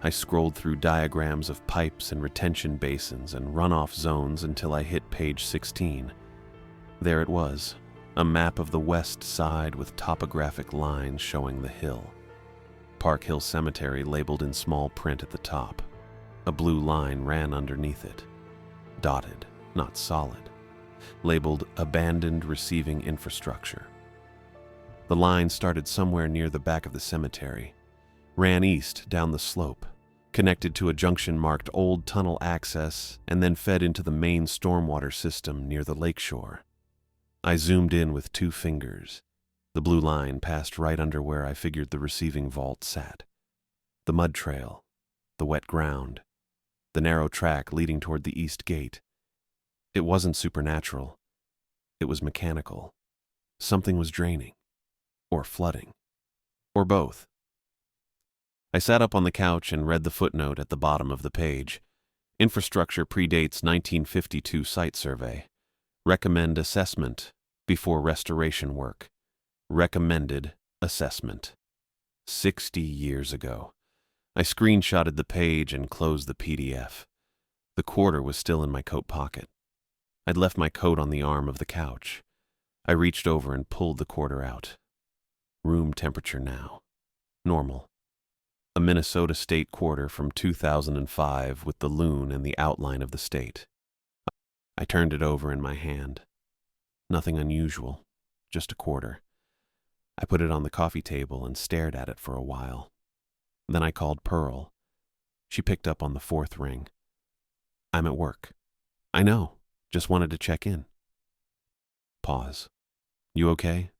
I scrolled through diagrams of pipes and retention basins and runoff zones until I hit page 16. There it was, a map of the west side with topographic lines showing the hill. Park Hill Cemetery labeled in small print at the top. A blue line ran underneath it. Dotted, not solid. Labeled Abandoned Receiving Infrastructure. The line started somewhere near the back of the cemetery, ran east down the slope, connected to a junction marked Old Tunnel Access, and then fed into the main stormwater system near the lakeshore. I zoomed in with 2 fingers. The blue line passed right under where I figured the receiving vault sat. The mud trail, the wet ground, the narrow track leading toward the east gate. It wasn't supernatural. It was mechanical. Something was draining, or flooding, or both. I sat up on the couch and read the footnote at the bottom of the page. Infrastructure predates 1952 site survey. Recommend assessment before restoration work. Recommended assessment. 60 years ago. I screenshotted the page and closed the PDF. The quarter was still in my coat pocket. I'd left my coat on the arm of the couch. I reached over and pulled the quarter out. Room temperature now. Normal. A Minnesota state quarter from 2005 with the loon and the outline of the state. I turned it over in my hand. Nothing unusual, just a quarter. I put it on the coffee table and stared at it for a while. Then I called Pearl. She picked up on the 4th ring. I'm at work. I know, just wanted to check in. Pause. You okay?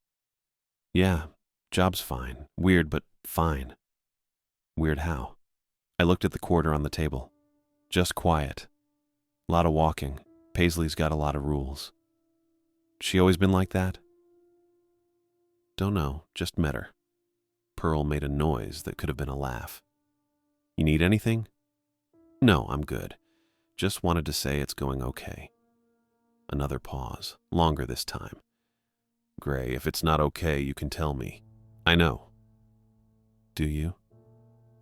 Yeah, job's fine. Weird, but fine. Weird how? I looked at the quarter on the table. Just quiet. Lot of walking. Paisley's got a lot of rules. She always been like that? Don't know, just met her. Pearl made a noise that could have been a laugh. You need anything? No, I'm good. Just wanted to say it's going okay. Another pause, longer this time. Gray, if it's not okay, you can tell me. I know. Do you?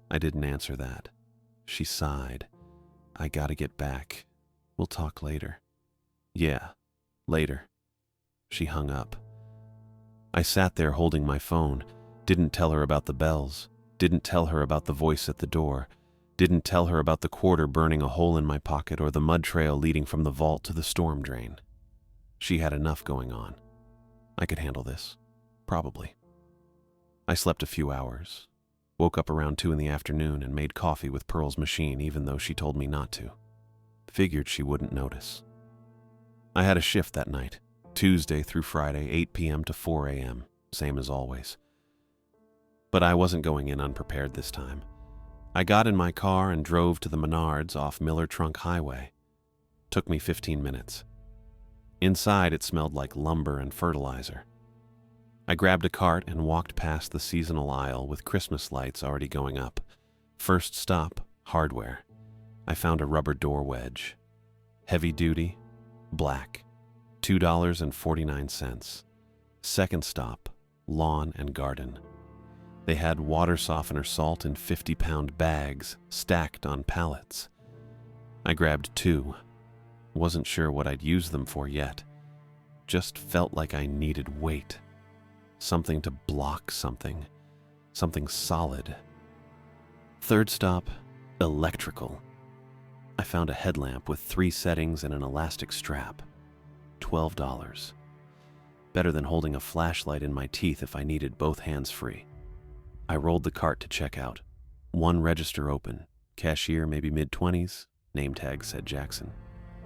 I didn't answer that. She sighed. I gotta get back. We'll talk later. Yeah, later. She hung up. I sat there holding my phone, didn't tell her about the bells, didn't tell her about the voice at the door, didn't tell her about the quarter burning a hole in my pocket or the mud trail leading from the vault to the storm drain. She had enough going on. I could handle this. Probably. I slept a few hours. Woke up around 2 in the afternoon and made coffee with Pearl's machine even though she told me not to. Figured she wouldn't notice. I had a shift that night, Tuesday through Friday, 8 p.m. to 4 a.m., same as always. But I wasn't going in unprepared this time. I got in my car and drove to the Menards off Miller Trunk Highway. Took me 15 minutes. Inside, it smelled like lumber and fertilizer. I grabbed a cart and walked past the seasonal aisle with Christmas lights already going up. First stop, hardware. I found a rubber door wedge. Heavy duty, black, $2.49. Second stop, lawn and garden. They had water softener salt in 50-pound bags stacked on pallets. I grabbed 2. Wasn't sure what I'd use them for yet. Just felt like I needed weight. Something to block something. Something solid. Third stop, electrical. I found a headlamp with 3 settings and an elastic strap. $12. Better than holding a flashlight in my teeth if I needed both hands free. I rolled the cart to check out. 1 register open. Cashier maybe mid-20s. Name tag said Jackson.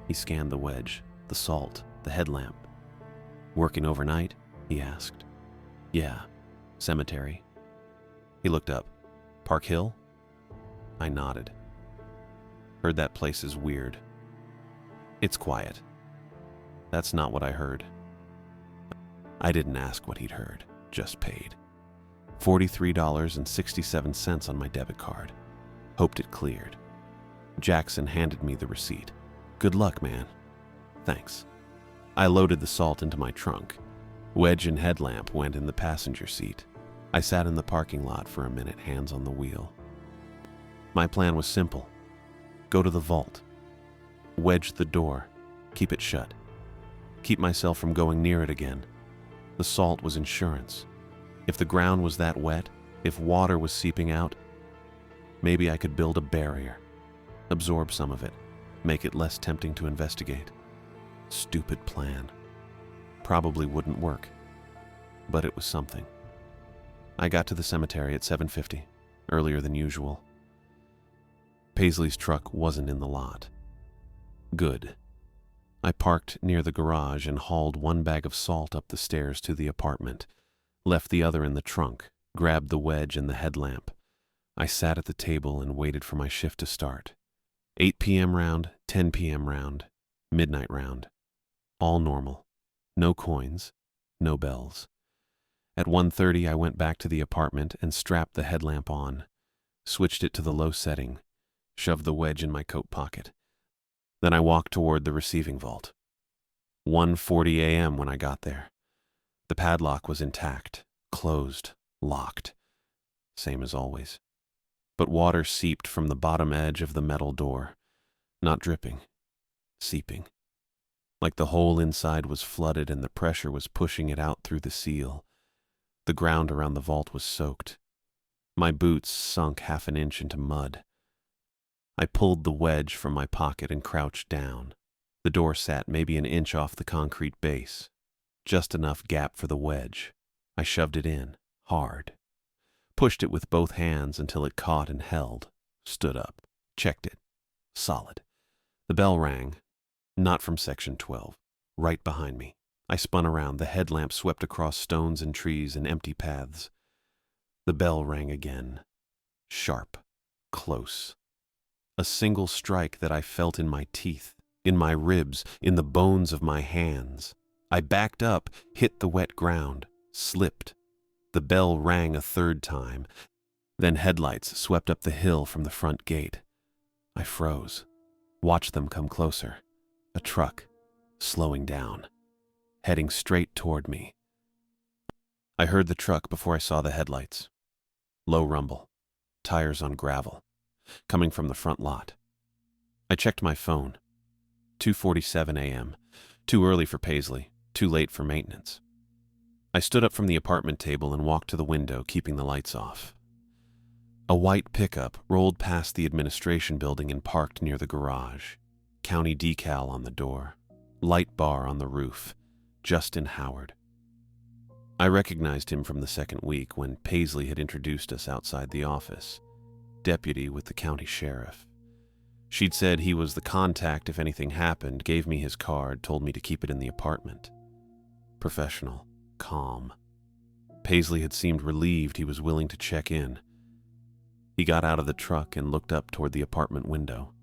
He scanned the wedge, the salt, the headlamp. Working overnight? He asked. Yeah. Cemetery. He looked up. Park Hill? I nodded. Heard that place is weird. It's quiet. That's not what I heard. I didn't ask what he'd heard, just paid. $43.67 on my debit card. Hoped it cleared. Jackson handed me the receipt. Good luck, man. Thanks. I loaded the salt into my trunk. Wedge and headlamp went in the passenger seat. I sat in the parking lot for a minute, hands on the wheel. My plan was simple. Go to the vault. Wedge the door. Keep it shut. Keep myself from going near it again. The salt was insurance. If the ground was that wet, if water was seeping out, maybe I could build a barrier. Absorb some of it. Make it less tempting to investigate. Stupid plan. Probably wouldn't work. But it was something. I got to the cemetery at 7:50, earlier than usual. Paisley's truck wasn't in the lot. Good. I parked near the garage and hauled one bag of salt up the stairs to the apartment, left the other in the trunk, grabbed the wedge and the headlamp. I sat at the table and waited for my shift to start. 8 p.m. round, 10 p.m. round, midnight round. All normal. No coins, no bells. At 1:30, I went back to the apartment and strapped the headlamp on, switched it to the low setting, shoved the wedge in my coat pocket. Then I walked toward the receiving vault. 1:40 a.m. when I got there. The padlock was intact, closed, locked. Same as always. But water seeped from the bottom edge of the metal door. Not dripping, seeping. Like the whole inside was flooded and the pressure was pushing it out through the seal. The ground around the vault was soaked. My boots sunk half an inch into mud. I pulled the wedge from my pocket and crouched down. The door sat maybe an inch off the concrete base. Just enough gap for the wedge. I shoved it in, hard. Pushed it with both hands until it caught and held. Stood up. Checked it. Solid. The bell rang. Not from Section 12. Right behind me. I spun around. The headlamp swept across stones and trees and empty paths. The bell rang again. Sharp. Close. A single strike that I felt in my teeth, in my ribs, in the bones of my hands. I backed up, hit the wet ground, slipped. The bell rang a third time. Then headlights swept up the hill from the front gate. I froze. Watched them come closer. A truck, slowing down, heading straight toward me. I heard the truck before I saw the headlights. Low rumble, tires on gravel, coming from the front lot. I checked my phone. 2:47 a.m. Too early for Paisley, too late for maintenance. I stood up from the apartment table and walked to the window, keeping the lights off. A white pickup rolled past the administration building and parked near the garage. County decal on the door. Light bar on the roof. Justin Howard. I recognized him from the second week when Paisley had introduced us outside the office. Deputy with the county sheriff. She'd said he was the contact if anything happened, gave me his card, told me to keep it in the apartment. Professional. Calm. Paisley had seemed relieved he was willing to check in. He got out of the truck and looked up toward the apartment window.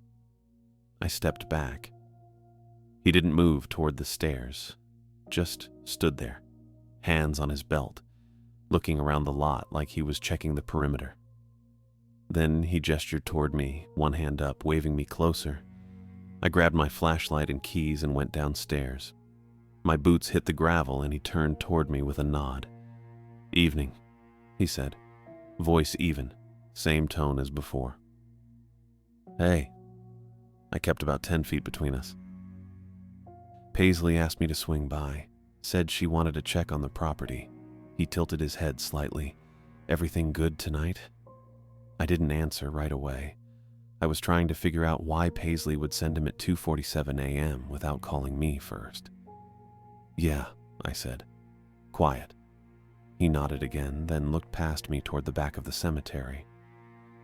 I stepped back. He didn't move toward the stairs, just stood there, hands on his belt, looking around the lot like he was checking the perimeter. Then he gestured toward me, one hand up, waving me closer. I grabbed my flashlight and keys and went downstairs. My boots hit the gravel and he turned toward me with a nod. "Evening," he said, voice even, same tone as before. "Hey." I kept about 10 feet between us. Paisley asked me to swing by, said she wanted to check on the property. He tilted his head slightly. "Everything good tonight?" I didn't answer right away. I was trying to figure out why Paisley would send him at 2:47 a.m. without calling me first. "Yeah," I said. "Quiet." He nodded again, then looked past me toward the back of the cemetery.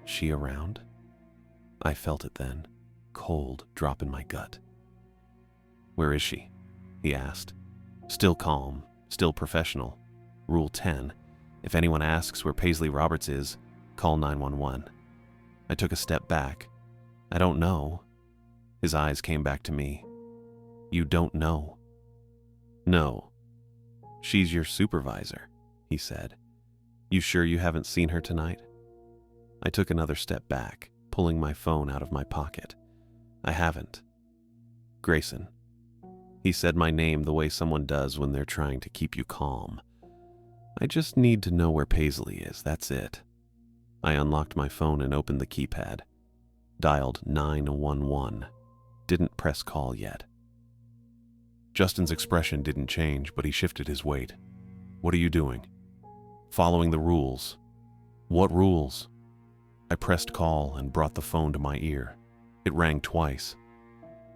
"She around?" I felt it then, cold drop in my gut. "Where is she?" he asked. Still calm, still professional. Rule 10, if anyone asks where Paisley Roberts is, call 911. I took a step back. "I don't know." His eyes came back to me. You don't know? No. She's your supervisor, he said. You sure you haven't seen her tonight? I took another step back, pulling my phone out of my pocket. I haven't. Grayson. He said my name the way someone does when they're trying to keep you calm. I just need to know where Paisley is, that's it. I unlocked my phone and opened the keypad. Dialed 911. Didn't press call yet. Justin's expression didn't change, but he shifted his weight. What are you doing? Following the rules. What rules? I pressed call and brought the phone to my ear. It rang twice.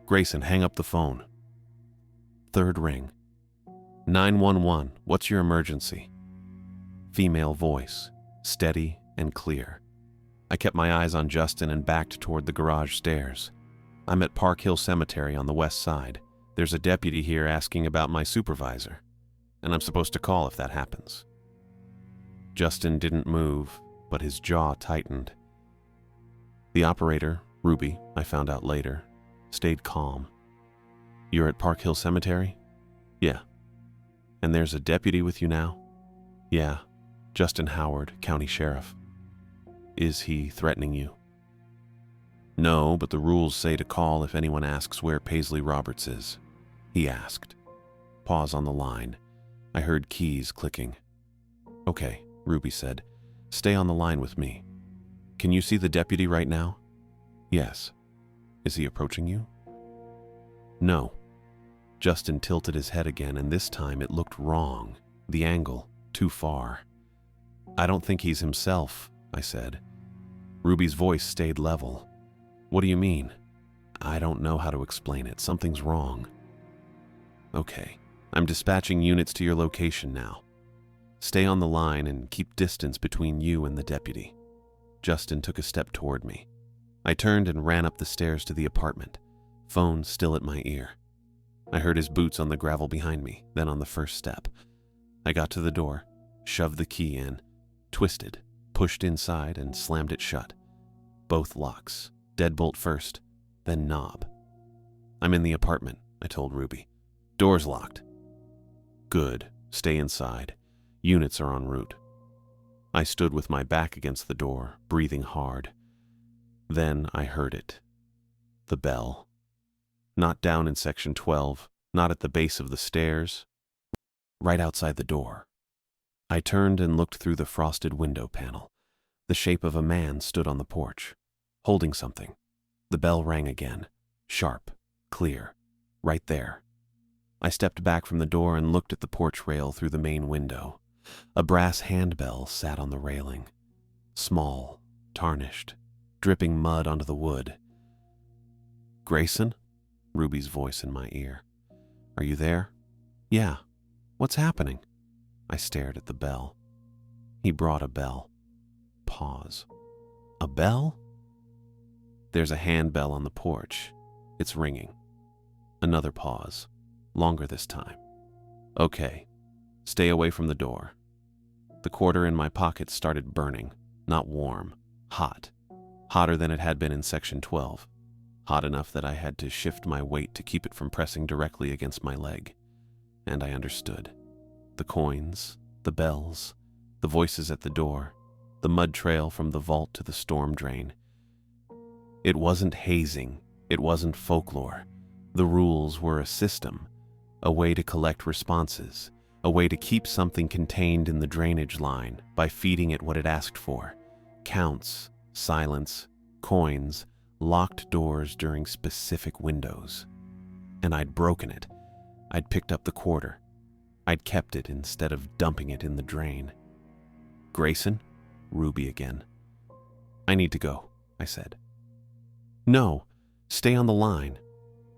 Grayson, hang up the phone. Third ring. 911, what's your emergency? Female voice, steady and clear. I kept my eyes on Justin and backed toward the garage stairs. I'm at Park Hill Cemetery on the west side. There's a deputy here asking about my supervisor, and I'm supposed to call if that happens. Justin didn't move, but his jaw tightened. The operator, Ruby, I found out later, stayed calm. You're at Park Hill Cemetery? Yeah. And there's a deputy with you now? Yeah. Justin Howard, county sheriff. Is he threatening you? No, but the rules say to call if anyone asks where Paisley Roberts is. He asked. Pause on the line. I heard keys clicking. Okay, Ruby said. Stay on the line with me. Can you see the deputy right now? Yes. Is he approaching you? No. Justin tilted his head again, and this time it looked wrong. The angle, too far. I don't think he's himself, I said. Ruby's voice stayed level. What do you mean? I don't know how to explain it. Something's wrong. Okay, I'm dispatching units to your location now. Stay on the line and keep distance between you and the deputy. Justin took a step toward me. I turned and ran up the stairs to the apartment, phone still at my ear. I heard his boots on the gravel behind me, then on the first step. I got to the door, shoved the key in, twisted, pushed inside, and slammed it shut. Both locks, deadbolt first, then knob. I'm in the apartment, I told Ruby. Door's locked. Good, stay inside. Units are en route. I stood with my back against the door, breathing hard. Then I heard it. The bell. Not down in section 12, not at the base of the stairs, right outside the door. I turned and looked through the frosted window panel. The shape of a man stood on the porch, holding something. The bell rang again, sharp, clear, right there. I stepped back from the door and looked at the porch rail through the main window. A brass handbell sat on the railing. Small, tarnished, dripping mud onto the wood. Grayson? Ruby's voice in my ear. Are you there? Yeah. What's happening? I stared at the bell. He brought a bell. Pause. A bell? There's a handbell on the porch. It's ringing. Another pause. Longer this time. Okay. Stay away from the door. The quarter in my pocket started burning. Not warm. Hot. Hotter than it had been in section 12. Hot enough that I had to shift my weight to keep it from pressing directly against my leg. And I understood. The coins, the bells, the voices at the door, the mud trail from the vault to the storm drain. It wasn't hazing. It wasn't folklore. The rules were a system, a way to collect responses, a way to keep something contained in the drainage line by feeding it what it asked for. Counts, silence, coins, locked doors during specific windows. And I'd broken it. I'd picked up the quarter. I'd kept it instead of dumping it in the drain. Grayson? Ruby again. I need to go, I said. No, stay on the line.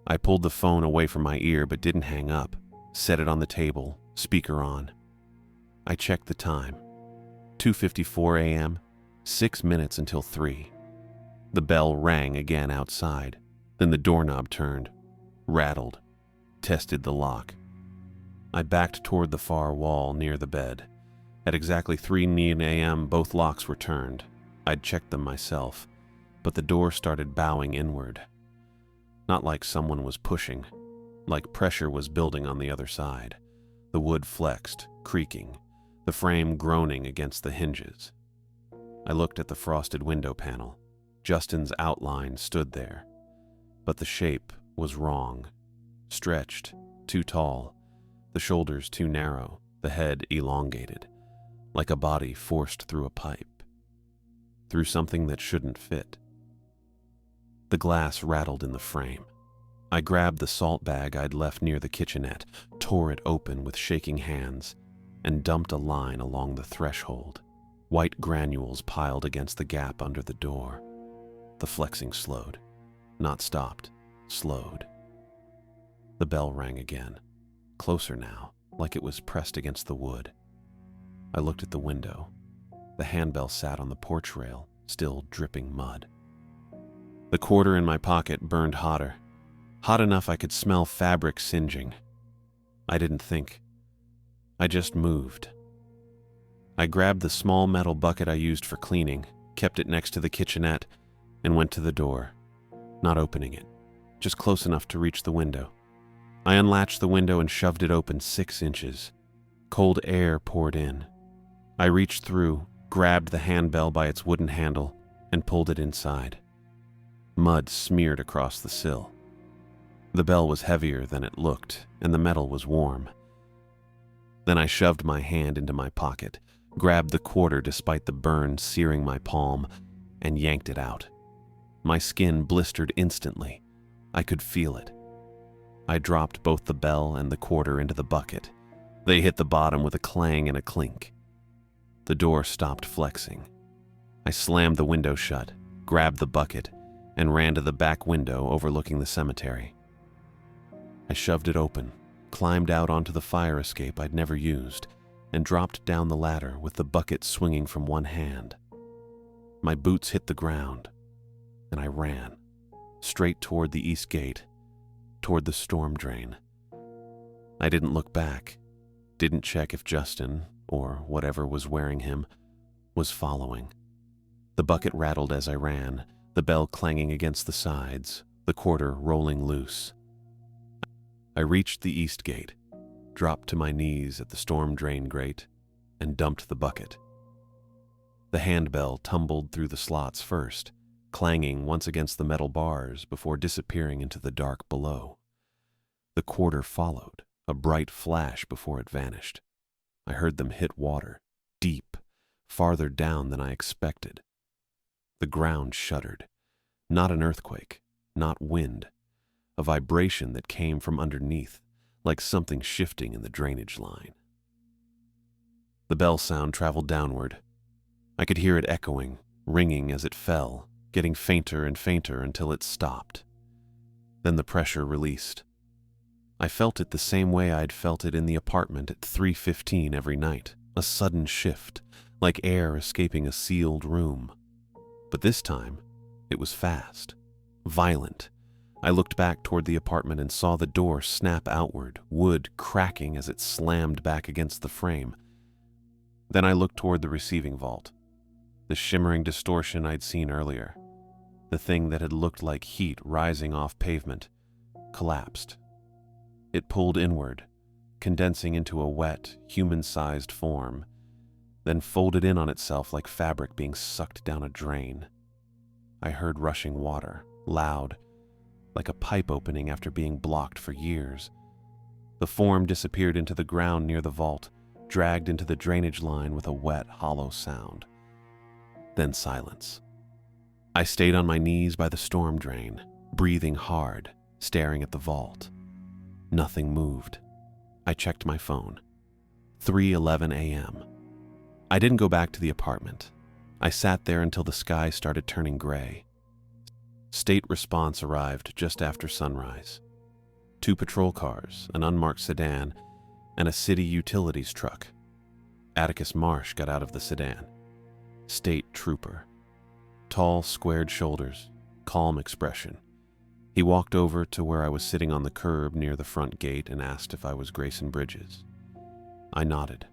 I pulled the phone away from my ear but didn't hang up. Set it on the table, speaker on. I checked the time. 2:54 a.m., 6 minutes until 3. The bell rang again outside. Then the doorknob turned, rattled, tested the lock. I backed toward the far wall near the bed. At exactly 3 a.m., both locks were turned. I'd checked them myself, but the door started bowing inward. Not like someone was pushing, like pressure was building on the other side. The wood flexed, creaking, the frame groaning against the hinges. I looked at the frosted window panel. Justin's outline stood there, but the shape was wrong. Stretched, too tall, the shoulders too narrow, the head elongated, like a body forced through a pipe, through something that shouldn't fit. The glass rattled in the frame. I grabbed the salt bag I'd left near the kitchenette, tore it open with shaking hands, and dumped a line along the threshold. White granules piled against the gap under the door. The flexing slowed. Not stopped, slowed. The bell rang again, closer now, like it was pressed against the wood. I looked at the window. The handbell sat on the porch rail, still dripping mud. The quarter in my pocket burned hotter, hot enough I could smell fabric singeing. I didn't think. I just moved. I grabbed the small metal bucket I used for cleaning, kept it next to the kitchenette, and went to the door, not opening it, just close enough to reach the window. I unlatched the window and shoved it open 6 inches. Cold air poured in. I reached through, grabbed the handbell by its wooden handle, and pulled it inside. Mud smeared across the sill. The bell was heavier than it looked, and the metal was warm. Then I shoved my hand into my pocket, grabbed the quarter despite the burn searing my palm, and yanked it out. My skin blistered instantly. I could feel it. I dropped both the bell and the quarter into the bucket. They hit the bottom with a clang and a clink. The door stopped flexing. I slammed the window shut, grabbed the bucket, and ran to the back window overlooking the cemetery. I shoved it open, climbed out onto the fire escape I'd never used, and dropped down the ladder with the bucket swinging from one hand. My boots hit the ground, and I ran, straight toward the east gate, toward the storm drain. I didn't look back, didn't check if Justin, or whatever was wearing him, was following. The bucket rattled as I ran, the bell clanging against the sides, the quarter rolling loose. I reached the east gate, dropped to my knees at the storm drain grate, and dumped the bucket. The handbell tumbled through the slots first, clanging once against the metal bars before disappearing into the dark below. The quarter followed, a bright flash before it vanished. I heard them hit water, deep, farther down than I expected. The ground shuddered. Not an earthquake, not wind, a vibration that came from underneath, like something shifting in the drainage line. The bell sound traveled downward. I could hear it echoing, ringing as it fell, getting fainter and fainter until it stopped. Then the pressure released. I felt it the same way I'd felt it in the apartment at 3:15 every night, a sudden shift, like air escaping a sealed room. But this time, it was fast, violent. I looked back toward the apartment and saw the door snap outward, wood cracking as it slammed back against the frame. Then I looked toward the receiving vault. The shimmering distortion I'd seen earlier, the thing that had looked like heat rising off pavement, collapsed. It pulled inward, condensing into a wet, human-sized form, then folded in on itself like fabric being sucked down a drain. I heard rushing water, loud, like a pipe opening after being blocked for years. The form disappeared into the ground near the vault, dragged into the drainage line with a wet, hollow sound. Then silence. I stayed on my knees by the storm drain, breathing hard, staring at the vault. Nothing moved. I checked my phone. 3:11 a.m. I didn't go back to the apartment. I sat there until the sky started turning gray. State response arrived just after sunrise. 2 patrol cars, an unmarked sedan, and a city utilities truck. Atticus Marsh got out of the sedan. State trooper. Tall, squared shoulders, calm expression. He walked over to where I was sitting on the curb near the front gate and asked if I was Grayson Bridges. I nodded.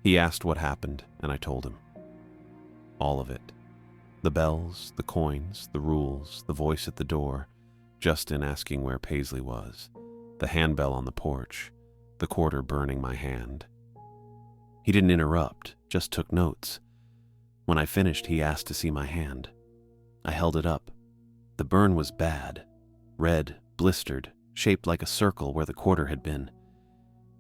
He asked what happened, and I told him. All of it. The bells, the coins, the rules, the voice at the door, Justin asking where Paisley was, the handbell on the porch, the quarter burning my hand. He didn't interrupt, just took notes. When I finished, he asked to see my hand. I held it up. The burn was bad, red, blistered, shaped like a circle where the quarter had been.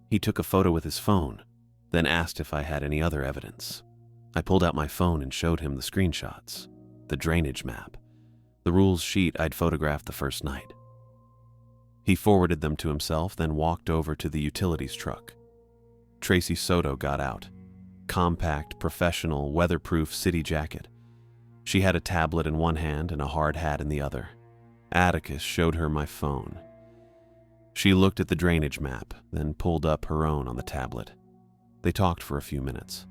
He took a photo with his phone, then asked if I had any other evidence. I pulled out my phone and showed him the screenshots, the drainage map, the rules sheet I'd photographed the first night. He forwarded them to himself, then walked over to the utilities truck. Tracy Soto got out. Compact, professional, weatherproof city jacket. She had a tablet in one hand and a hard hat in the other. Atticus showed her my phone. She looked at the drainage map, then pulled up her own on the tablet. They talked for a few minutes.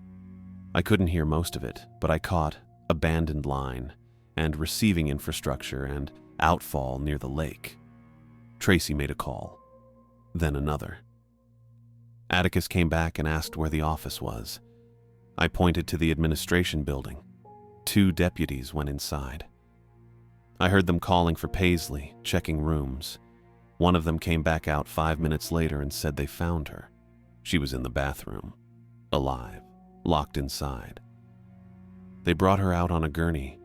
I couldn't hear most of it, but I caught abandoned line and receiving infrastructure and outfall near the lake. Tracy made a call, then another. Atticus came back and asked where the office was. I pointed to the administration building. 2 deputies went inside. I heard them calling for Paisley, checking rooms. One of them came back out 5 minutes later and said they found her. She was in the bathroom, alive, locked inside. They brought her out on a gurney.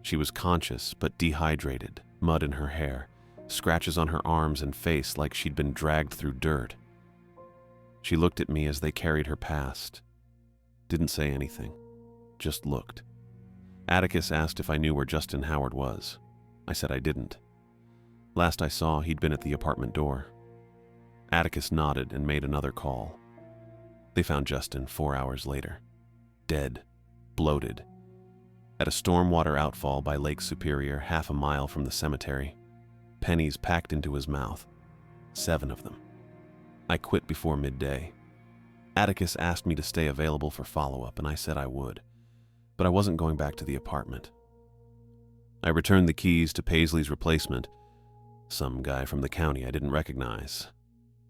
She was conscious but dehydrated, mud in her hair, scratches on her arms and face like she'd been dragged through dirt. She looked at me as they carried her past. Didn't say anything, just looked. Atticus asked if I knew where Justin Howard was. I said I didn't. Last I saw, he'd been at the apartment door. Atticus nodded and made another call. They found Justin 4 hours later. Dead, bloated, at a stormwater outfall by Lake Superior, half a mile from the cemetery. Pennies packed into his mouth. 7 of them. I quit before midday. Atticus asked me to stay available for follow-up, and I said I would, but I wasn't going back to the apartment. I returned the keys to Paisley's replacement, some guy from the county I didn't recognize,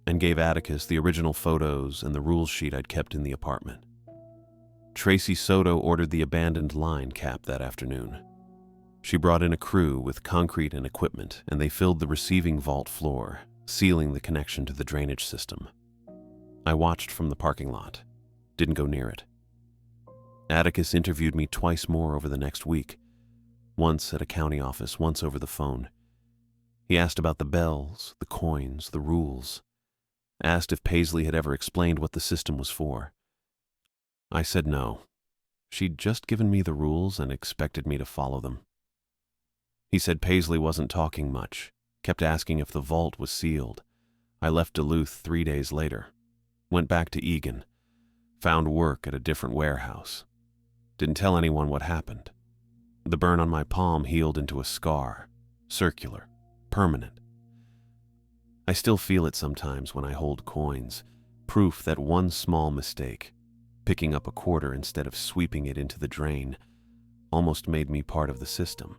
and gave Atticus the original photos and the rules sheet I'd kept in the apartment. Tracy Soto ordered the abandoned line capped that afternoon. She brought in a crew with concrete and equipment, and they filled the receiving vault floor, sealing the connection to the drainage system. I watched from the parking lot, didn't go near it. Atticus interviewed me twice more over the next week, once at a county office, once over the phone. He asked about the bells, the coins, the rules, asked if Paisley had ever explained what the system was for. I said no. She'd just given me the rules and expected me to follow them. He said Paisley wasn't talking much, kept asking if the vault was sealed. I left Duluth 3 days later, went back to Eagan, found work at a different warehouse. Didn't tell anyone what happened. The burn on my palm healed into a scar, circular, permanent. I still feel it sometimes when I hold coins, proof that one small mistake, picking up a quarter instead of sweeping it into the drain, almost made me part of the system.